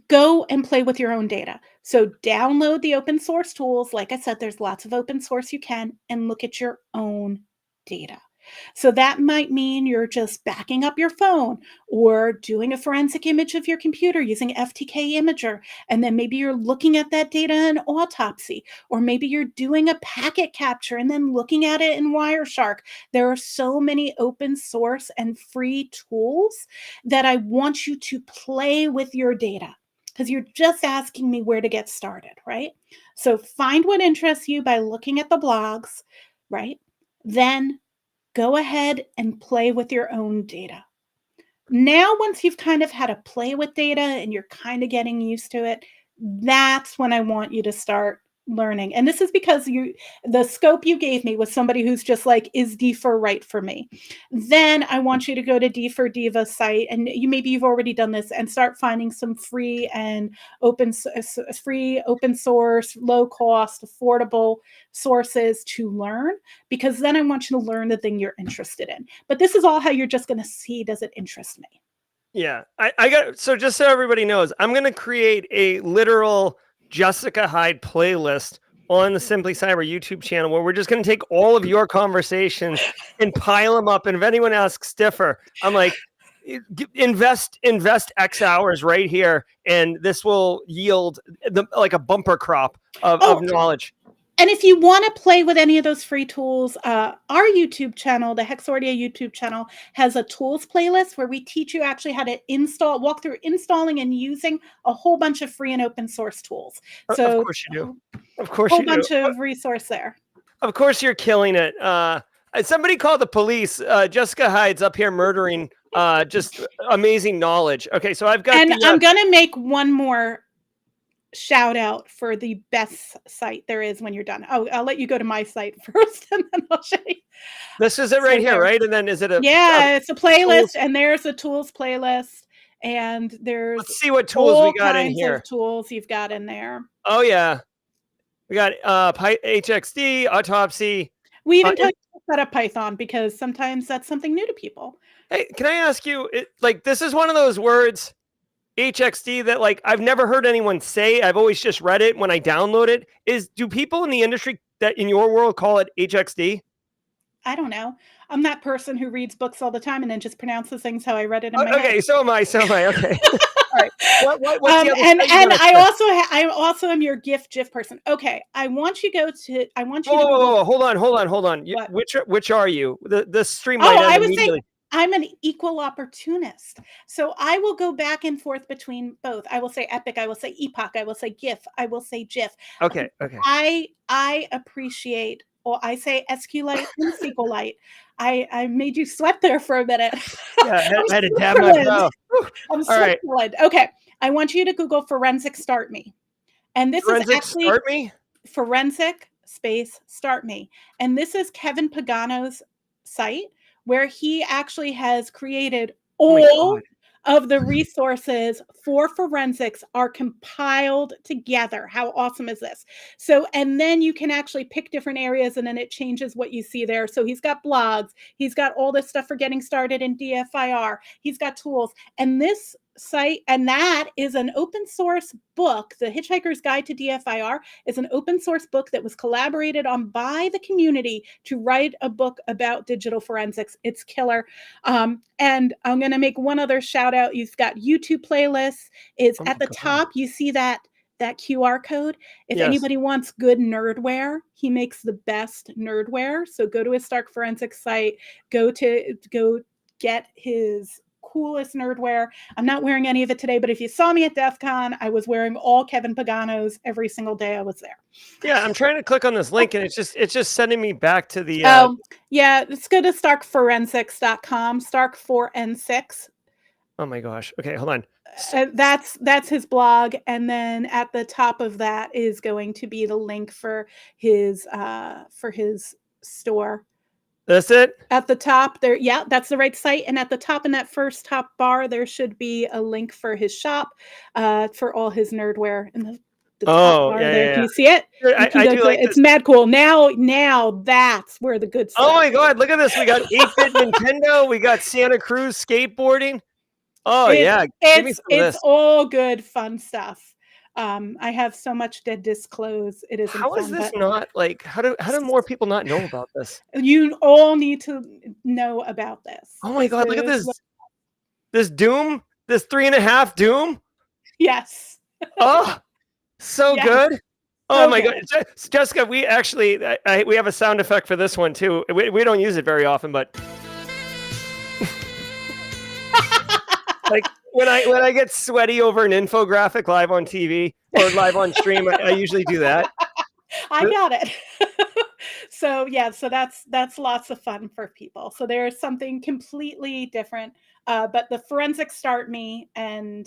Speaker 2: go and play with your own data. So download the open source tools. Like I said, there's lots of open source you can, and look at your own data. So that might mean you're just backing up your phone or doing a forensic image of your computer using FTK Imager. And then maybe you're looking at that data in Autopsy, or maybe you're doing a packet capture and then looking at it in Wireshark. There are so many open source and free tools that I want you to play with your data, because you're just asking me where to get started, right? So find what interests you by looking at the blogs, right? Then go ahead and play with your own data. Now, once you've kind of had to play with data and you're kind of getting used to it, that's when I want you to start learning. And this is because the scope you gave me was somebody who's just like, is DFIR right for me? Then I want you to go to DFIR Diva site, and maybe you've already done this, and start finding some free and open source, low cost, affordable sources to learn, because then I want you to learn the thing you're interested in. But this is all how you're just going to see, does it interest me?
Speaker 1: Yeah, I got, so just so everybody knows, I'm going to create a literal Jessica Hyde playlist on the Simply Cyber YouTube channel, where we're just going to take all of your conversations and pile them up. And if anyone asks stiffer, I'm like, invest X hours right here, and this will yield like a bumper crop of knowledge.
Speaker 2: And if you want to play with any of those free tools, our YouTube channel, the Hexordia YouTube channel, has a tools playlist where we teach you actually how to walk through installing and using a whole bunch of free and open source tools. So
Speaker 1: of course you do. Of course you do.
Speaker 2: A whole bunch of resource there.
Speaker 1: Of course you're killing it. Somebody called the police. Jessica Hyde's up here murdering just amazing knowledge. Okay, so I've got
Speaker 2: I'm going to make one more shout out for the best site there is when you're done. Oh, I'll let you go to my site first, and then I'll show you.
Speaker 1: This is it right here, right? And then is it
Speaker 2: it's a playlist, tools? And there's a tools playlist, and there's
Speaker 1: let's see what tools we got in here.
Speaker 2: Of tools you've got in there.
Speaker 1: Oh yeah, we got HXD, Autopsy.
Speaker 2: We even tell you to set up Python, because sometimes that's something new to people.
Speaker 1: Hey, can I ask you, like, this is one of those words, HXD, that like I've never heard anyone say. I've always just read it when I download it. Do people in the industry that in your world call it HXD?
Speaker 2: I don't know. I'm that person who reads books all the time and then just pronounces things how I read it in my head.
Speaker 1: Okay, so am I. Okay. All right. What's the
Speaker 2: and I also am your GIF person. Okay, I want you to go to. I want you to.
Speaker 1: Whoa, hold on. Which are you? The stream might end
Speaker 2: I would
Speaker 1: immediately.
Speaker 2: say I'm an equal opportunist. So I will go back and forth between both. I will say Epic, I will say Epoch, I will say GIF, I will say GIF.
Speaker 1: Okay.
Speaker 2: I appreciate, or I say SQLite and SQLite. I made you sweat there for a minute.
Speaker 1: Yeah, I had to dab my brow.
Speaker 2: I'm so good. Okay. I want you to Google Forensic Start Me. And this
Speaker 1: Forensic
Speaker 2: is actually
Speaker 1: Start Me?
Speaker 2: forensic space start me. And this is Kevin Pagano's site where he actually has created all of the resources for forensics are compiled together. How awesome is this? So, and then you can actually pick different areas and then it changes what you see there. So he's got blogs, he's got all this stuff for getting started in DFIR, he's got tools, and this site, and that is an open source book. The Hitchhiker's Guide to DFIR is an open source book that was collaborated on by the community to write a book about digital forensics. It's killer. And I'm going to make one other shout out. You've got YouTube playlists. It's at the top. You see that QR code. If anybody wants good nerdware, he makes the best nerdware. So go to his Stark Forensics site, go get his coolest nerdware. I'm not wearing any of it today, but if you saw me at Defcon, I was wearing all Kevin Pagano's every single day I was there.
Speaker 1: Yeah, I'm trying to click on this link and it's just sending me back to the
Speaker 2: yeah, let's go to starkforensics.com, Stark Forensics.
Speaker 1: Oh my gosh. Okay, hold on.
Speaker 2: That's his blog, and then at the top of that is going to be the link for his store.
Speaker 1: That's it?
Speaker 2: At the top there, yeah, that's the right site. And at the top in that first top bar, there should be a link for his shop for all his nerdware. In the top bar there.
Speaker 1: Yeah.
Speaker 2: Do you see it?
Speaker 1: I do like
Speaker 2: it's mad cool. Now that's where the good stuff.
Speaker 1: Oh my God, look at this. We got 8-bit Nintendo. We got Santa Cruz skateboarding. Oh yeah. Give me some of this.
Speaker 2: It's all good, fun stuff. I have so much to disclose. It isn't
Speaker 1: How is this not like, how do more people not know about this?
Speaker 2: You all need to know about this.
Speaker 1: Oh my God, look at this. This Doom, this 3.5 Doom.
Speaker 2: Yes.
Speaker 1: Oh, so good. Oh my God. Jessica, we actually, we have a sound effect for this one too. We don't use it very often, but like when I get sweaty over an infographic live on TV or live on stream, I usually do that.
Speaker 2: I got it. So yeah, so that's lots of fun for people. So there's something completely different. But the forensics start me, and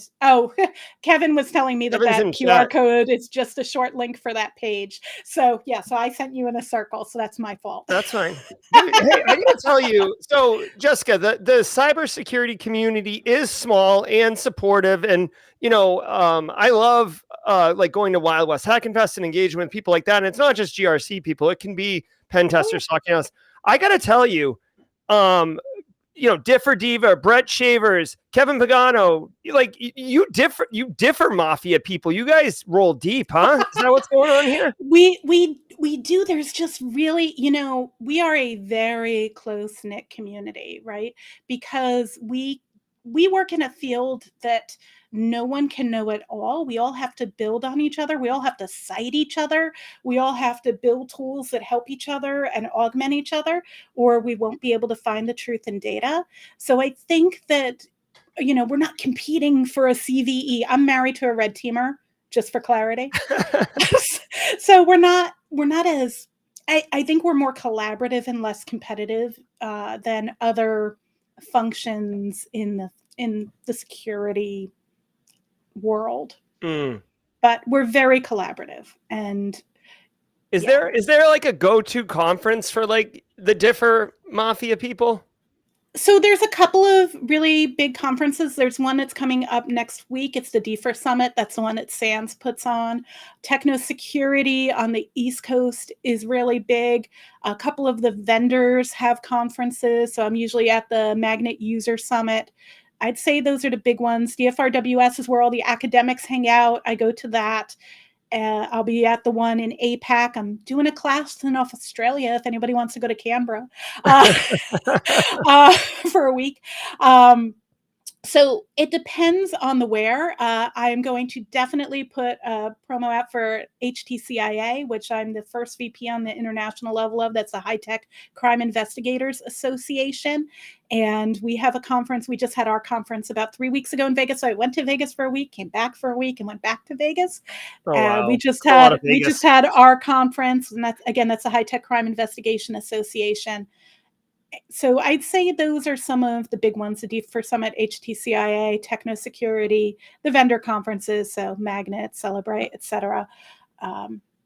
Speaker 2: Kevin was telling me that QR code is just a short link for that page. So yeah, so I sent you in a circle, so that's my fault.
Speaker 1: That's fine. Hey, I gotta tell you, so Jessica, the cybersecurity community is small and supportive, and I love like going to Wild West Hack and Fest and engaging with people like that. And it's not just GRC people; it can be pen testers, talking to us. I gotta tell you, DFIR Diva, Brett Shavers, Kevin Pagano, like you differ mafia people. You guys roll deep, huh? Is that what's going on here?
Speaker 2: We do. There's just really, we are a very close-knit community, right? Because we work in a field that no one can know it all. We all have to build on each other. We all have to cite each other. We all have to build tools that help each other and augment each other, or we won't be able to find the truth in data. So I think that, we're not competing for a CVE. I'm married to a red teamer, just for clarity. So we're not as, I think we're more collaborative and less competitive than other functions in the security world. But we're very collaborative. And
Speaker 1: is there like a go-to conference for like the DFIR mafia people?
Speaker 2: So there's a couple of really big conferences. There's one that's coming up next week. It's the DFIR Summit. That's the one that SANS puts on. Techno security on the East Coast is really big. A couple of the vendors have conferences. So I'm usually at the Magnet User Summit. I'd say those are the big ones. DFRWS is where all the academics hang out. I go to that. I'll be at the one in APAC. I'm doing a class in Australia if anybody wants to go to Canberra for a week. So it depends on the where. I am going to definitely put a promo out for HTCIA, which I'm the first VP on the international level of. That's the High Tech Crime Investigators Association. And we have a conference. We just had our conference about 3 weeks ago in Vegas. So I went to Vegas for a week, came back for a week, and went back to Vegas.
Speaker 1: Oh, wow.
Speaker 2: We just had our conference, and that's the High Tech Crime Investigation Association. So I'd say those are some of the big ones: the DFIR Summit, HTCIA, Techno Security, the vendor conferences, so Magnet, Celebrate, etc.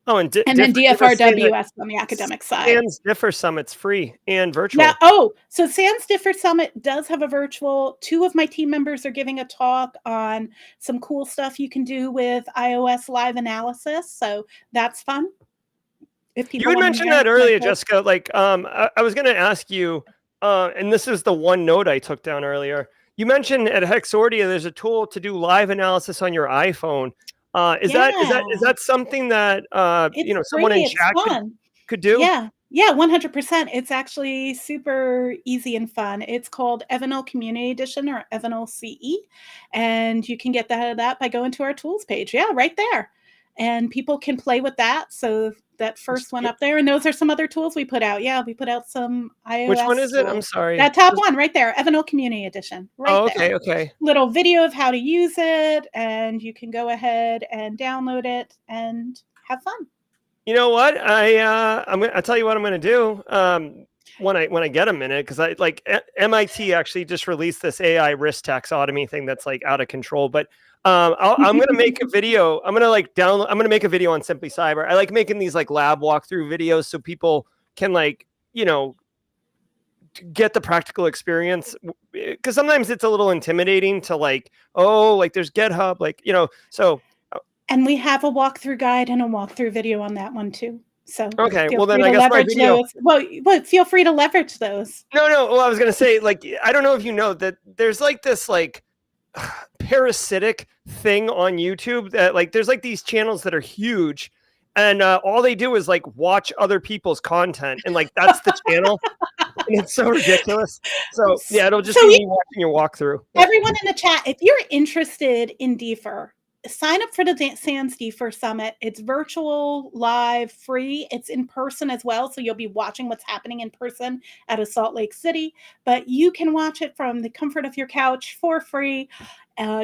Speaker 1: Oh, and
Speaker 2: And then
Speaker 1: DFIR
Speaker 2: DFRWS on the academic side.
Speaker 1: SANS DFIR Summit's free and virtual.
Speaker 2: Now, so SANS DFIR Summit does have a virtual. 2 of my team members are giving a talk on some cool stuff you can do with iOS live analysis. So that's fun. If people
Speaker 1: You had
Speaker 2: wanna
Speaker 1: mentioned
Speaker 2: hear
Speaker 1: that
Speaker 2: it,
Speaker 1: earlier,
Speaker 2: like,
Speaker 1: Jessica. Like, I was going to ask you, and this is the one note I took down earlier. You mentioned at Hexordia, there's a tool to do live analysis on your iPhone. Is that something that
Speaker 2: it's
Speaker 1: someone in
Speaker 2: free, it's
Speaker 1: chat
Speaker 2: fun.
Speaker 1: could do?
Speaker 2: Yeah, 100%. It's actually super easy and fun. It's called Evernote Community Edition or Evernote CE, and you can get that by going to our tools page. Yeah, right there. And people can play with that. So that first one up there, and those are some other tools we put out. Yeah, we put out some iOS
Speaker 1: Which one is it? I'm
Speaker 2: tools.
Speaker 1: sorry.
Speaker 2: That top one right there, Evernote Community Edition. Right
Speaker 1: Oh,
Speaker 2: there.
Speaker 1: okay.
Speaker 2: Little video of how to use it, and you can go ahead and download it and have fun.
Speaker 1: You know what? I'll tell you what I'm going to do when I get a minute, because MIT actually just released this AI risk taxonomy thing that's like out of control. But I'm going to make a video. I'm going to make a video on Simply Cyber. I like making these like lab walkthrough videos so people can get the practical experience, because sometimes it's a little intimidating to there's GitHub, so.
Speaker 2: And we have a walkthrough guide and a walkthrough video on that one too. So
Speaker 1: okay, well then I guess my video.
Speaker 2: Those. Well, feel free to leverage those.
Speaker 1: No. Well, I was gonna say, I don't know if you know that there's this parasitic thing on YouTube that there's these channels that are huge, and all they do is watch other people's content, and that's the channel, and it's so ridiculous. So yeah, it'll just be me watching your walkthrough.
Speaker 2: Everyone in the chat, if you're interested in DFIR, sign up for the SANS DFIR Summit. It's virtual, live, free. It's in person as well, so you'll be watching what's happening in person at a Salt Lake City. But you can watch it from the comfort of your couch for free.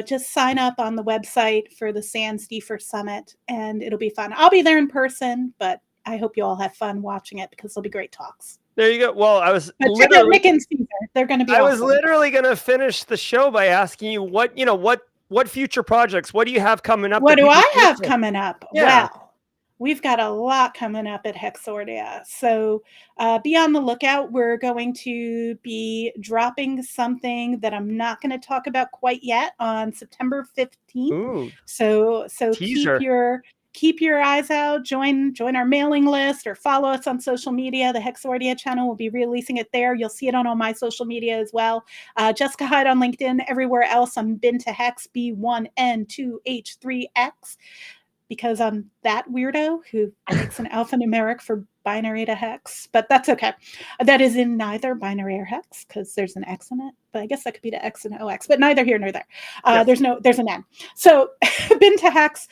Speaker 2: Just sign up on the website for the SANS DFIR Summit, and it'll be fun. I'll be there in person, but I hope you all have fun watching it because there'll be great talks.
Speaker 1: There you go. Well, I was
Speaker 2: check out Nick and Caesar. They're going to be.
Speaker 1: I was literally going to finish the show by asking you what future projects, what do you have coming up?
Speaker 2: What do I have coming up?
Speaker 1: Yeah.
Speaker 2: Well, we've got a lot coming up at Hexordia. So be on the lookout. We're going to be dropping something that I'm not going to talk about quite yet on September 15th.
Speaker 1: Ooh,
Speaker 2: so
Speaker 1: teaser.
Speaker 2: Keep your eyes out, join our mailing list or follow us on social media. The Hexordia channel will be releasing it there. You'll see it on all my social media as well. Jessica Hyde on LinkedIn. Everywhere else, I'm Bin to Hex, B1N2H3X, because I'm that weirdo who makes an alphanumeric for binary to hex, but that's okay. That is in neither binary or hex because there's an X in it, but I guess that could be the X and OX, but neither here nor there. There's an N. So Bin to Hex.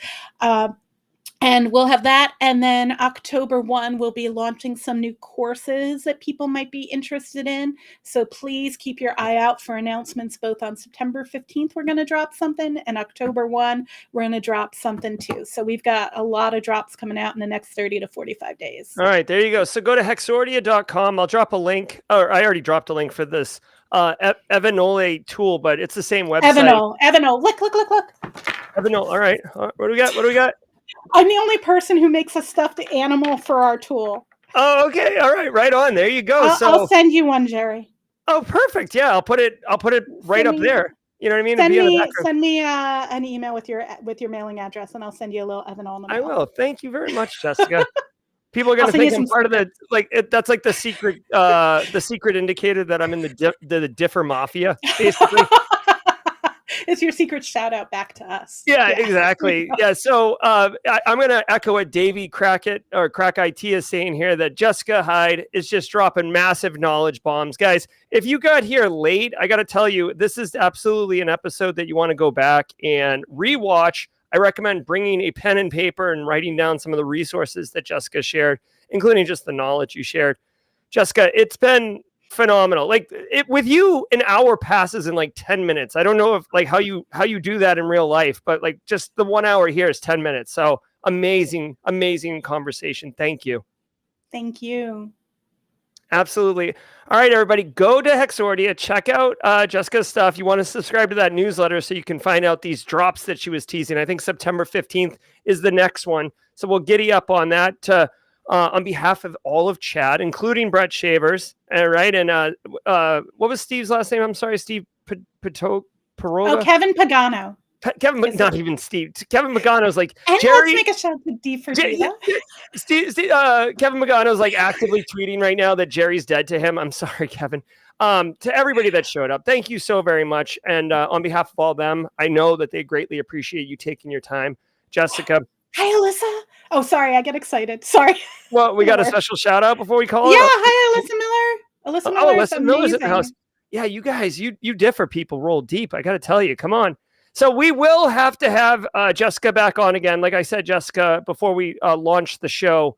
Speaker 2: And we'll have that. And then October 1, we'll be launching some new courses that people might be interested in. So please keep your eye out for announcements both on September 15th, we're going to drop something, and October 1, we're going to drop something too. So we've got a lot of drops coming out in the next 30 to 45 days. All
Speaker 1: right, there you go. So go to hexordia.com. I'll drop a link, or I already dropped a link for this Evernote tool, but it's the same website.
Speaker 2: Evernote. Look.
Speaker 1: Evernote. All right. What do we got?
Speaker 2: I'm the only person who makes a stuffed animal for our tool.
Speaker 1: Oh, okay. All right. Right on. There you go.
Speaker 2: I'll send you one, Jerry.
Speaker 1: Oh, perfect. Yeah, I'll put it right up there. You know what I mean?
Speaker 2: Send me an email with your mailing address, and I'll send you a little Evernote on the mail.
Speaker 1: I will. Thank you very much, Jessica. People are going to think I'm part of the that's like the secret indicator that I'm in the DFIR mafia, basically.
Speaker 2: It's your secret shout out back to us.
Speaker 1: Yeah. Exactly. Yeah. So I'm going to echo what Davey Crack IT is saying here, that Jessica Hyde is just dropping massive knowledge bombs. Guys, if you got here late, I got to tell you, this is absolutely an episode that you want to go back and rewatch. I recommend bringing a pen and paper and writing down some of the resources that Jessica shared, including just the knowledge you shared. Jessica, it's been phenomenal. With you, an hour passes in 10 minutes. I don't know if how you do that in real life, but just the 1 hour here is 10 minutes. So amazing conversation. Thank you.
Speaker 2: Thank you.
Speaker 1: Absolutely. All right, everybody, go to Hexordia, check out Jessica's stuff. You want to subscribe to that newsletter so you can find out these drops that she was teasing. I think September 15th is the next one. So we'll giddy up on that on behalf of all of Chad, including Brett Shavers. Right. And what was Steve's last name? I'm sorry, Steve Paroga?
Speaker 2: Oh, Kevin Pagano.
Speaker 1: Not even Steve. Kevin Pagano's like,
Speaker 2: And
Speaker 1: Jerry,
Speaker 2: let's make a shout to DFIR Diva.
Speaker 1: Kevin Pagano's like actively tweeting right now that Jerry's dead to him. I'm sorry, Kevin. To everybody that showed up, thank you so very much. And on behalf of all of them, I know that they greatly appreciate you taking your time. Jessica.
Speaker 2: Hi, Alyssa. Oh, sorry, I get excited. Sorry.
Speaker 1: Well, we got a special shout out before we call
Speaker 2: Yeah,
Speaker 1: it.
Speaker 2: hi, Alyssa Miller. Alyssa Miller.
Speaker 1: Alyssa Miller's in the house. Yeah, you guys, you differ people roll deep. I got to tell you, come on. So we will have to have Jessica back on again. Like I said, Jessica, before we launch the show,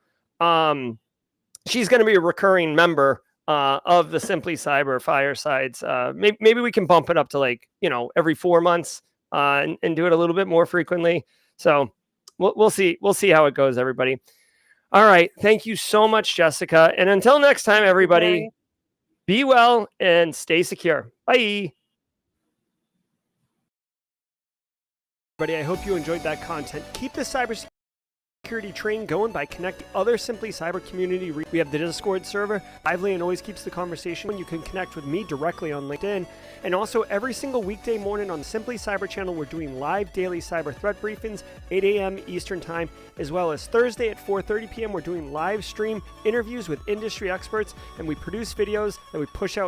Speaker 1: she's going to be a recurring member of the Simply Cyber Firesides. Maybe we can bump it up to every 4 months and do it a little bit more frequently. So we'll see. We'll see how it goes, everybody. All right. Thank you so much, Jessica. And until next time, everybody, be well and stay secure. Bye. Everybody, I hope you enjoyed that content. Keep the cybersecurity train going by connecting other Simply Cyber community. We have the Discord server, lively and always keeps the conversation. You can connect with me directly on LinkedIn. And also every single weekday morning on the Simply Cyber channel, we're doing live daily cyber threat briefings, 8 a.m. Eastern time, as well as Thursday at 4:30 p.m. We're doing live stream interviews with industry experts, and we produce videos that we push out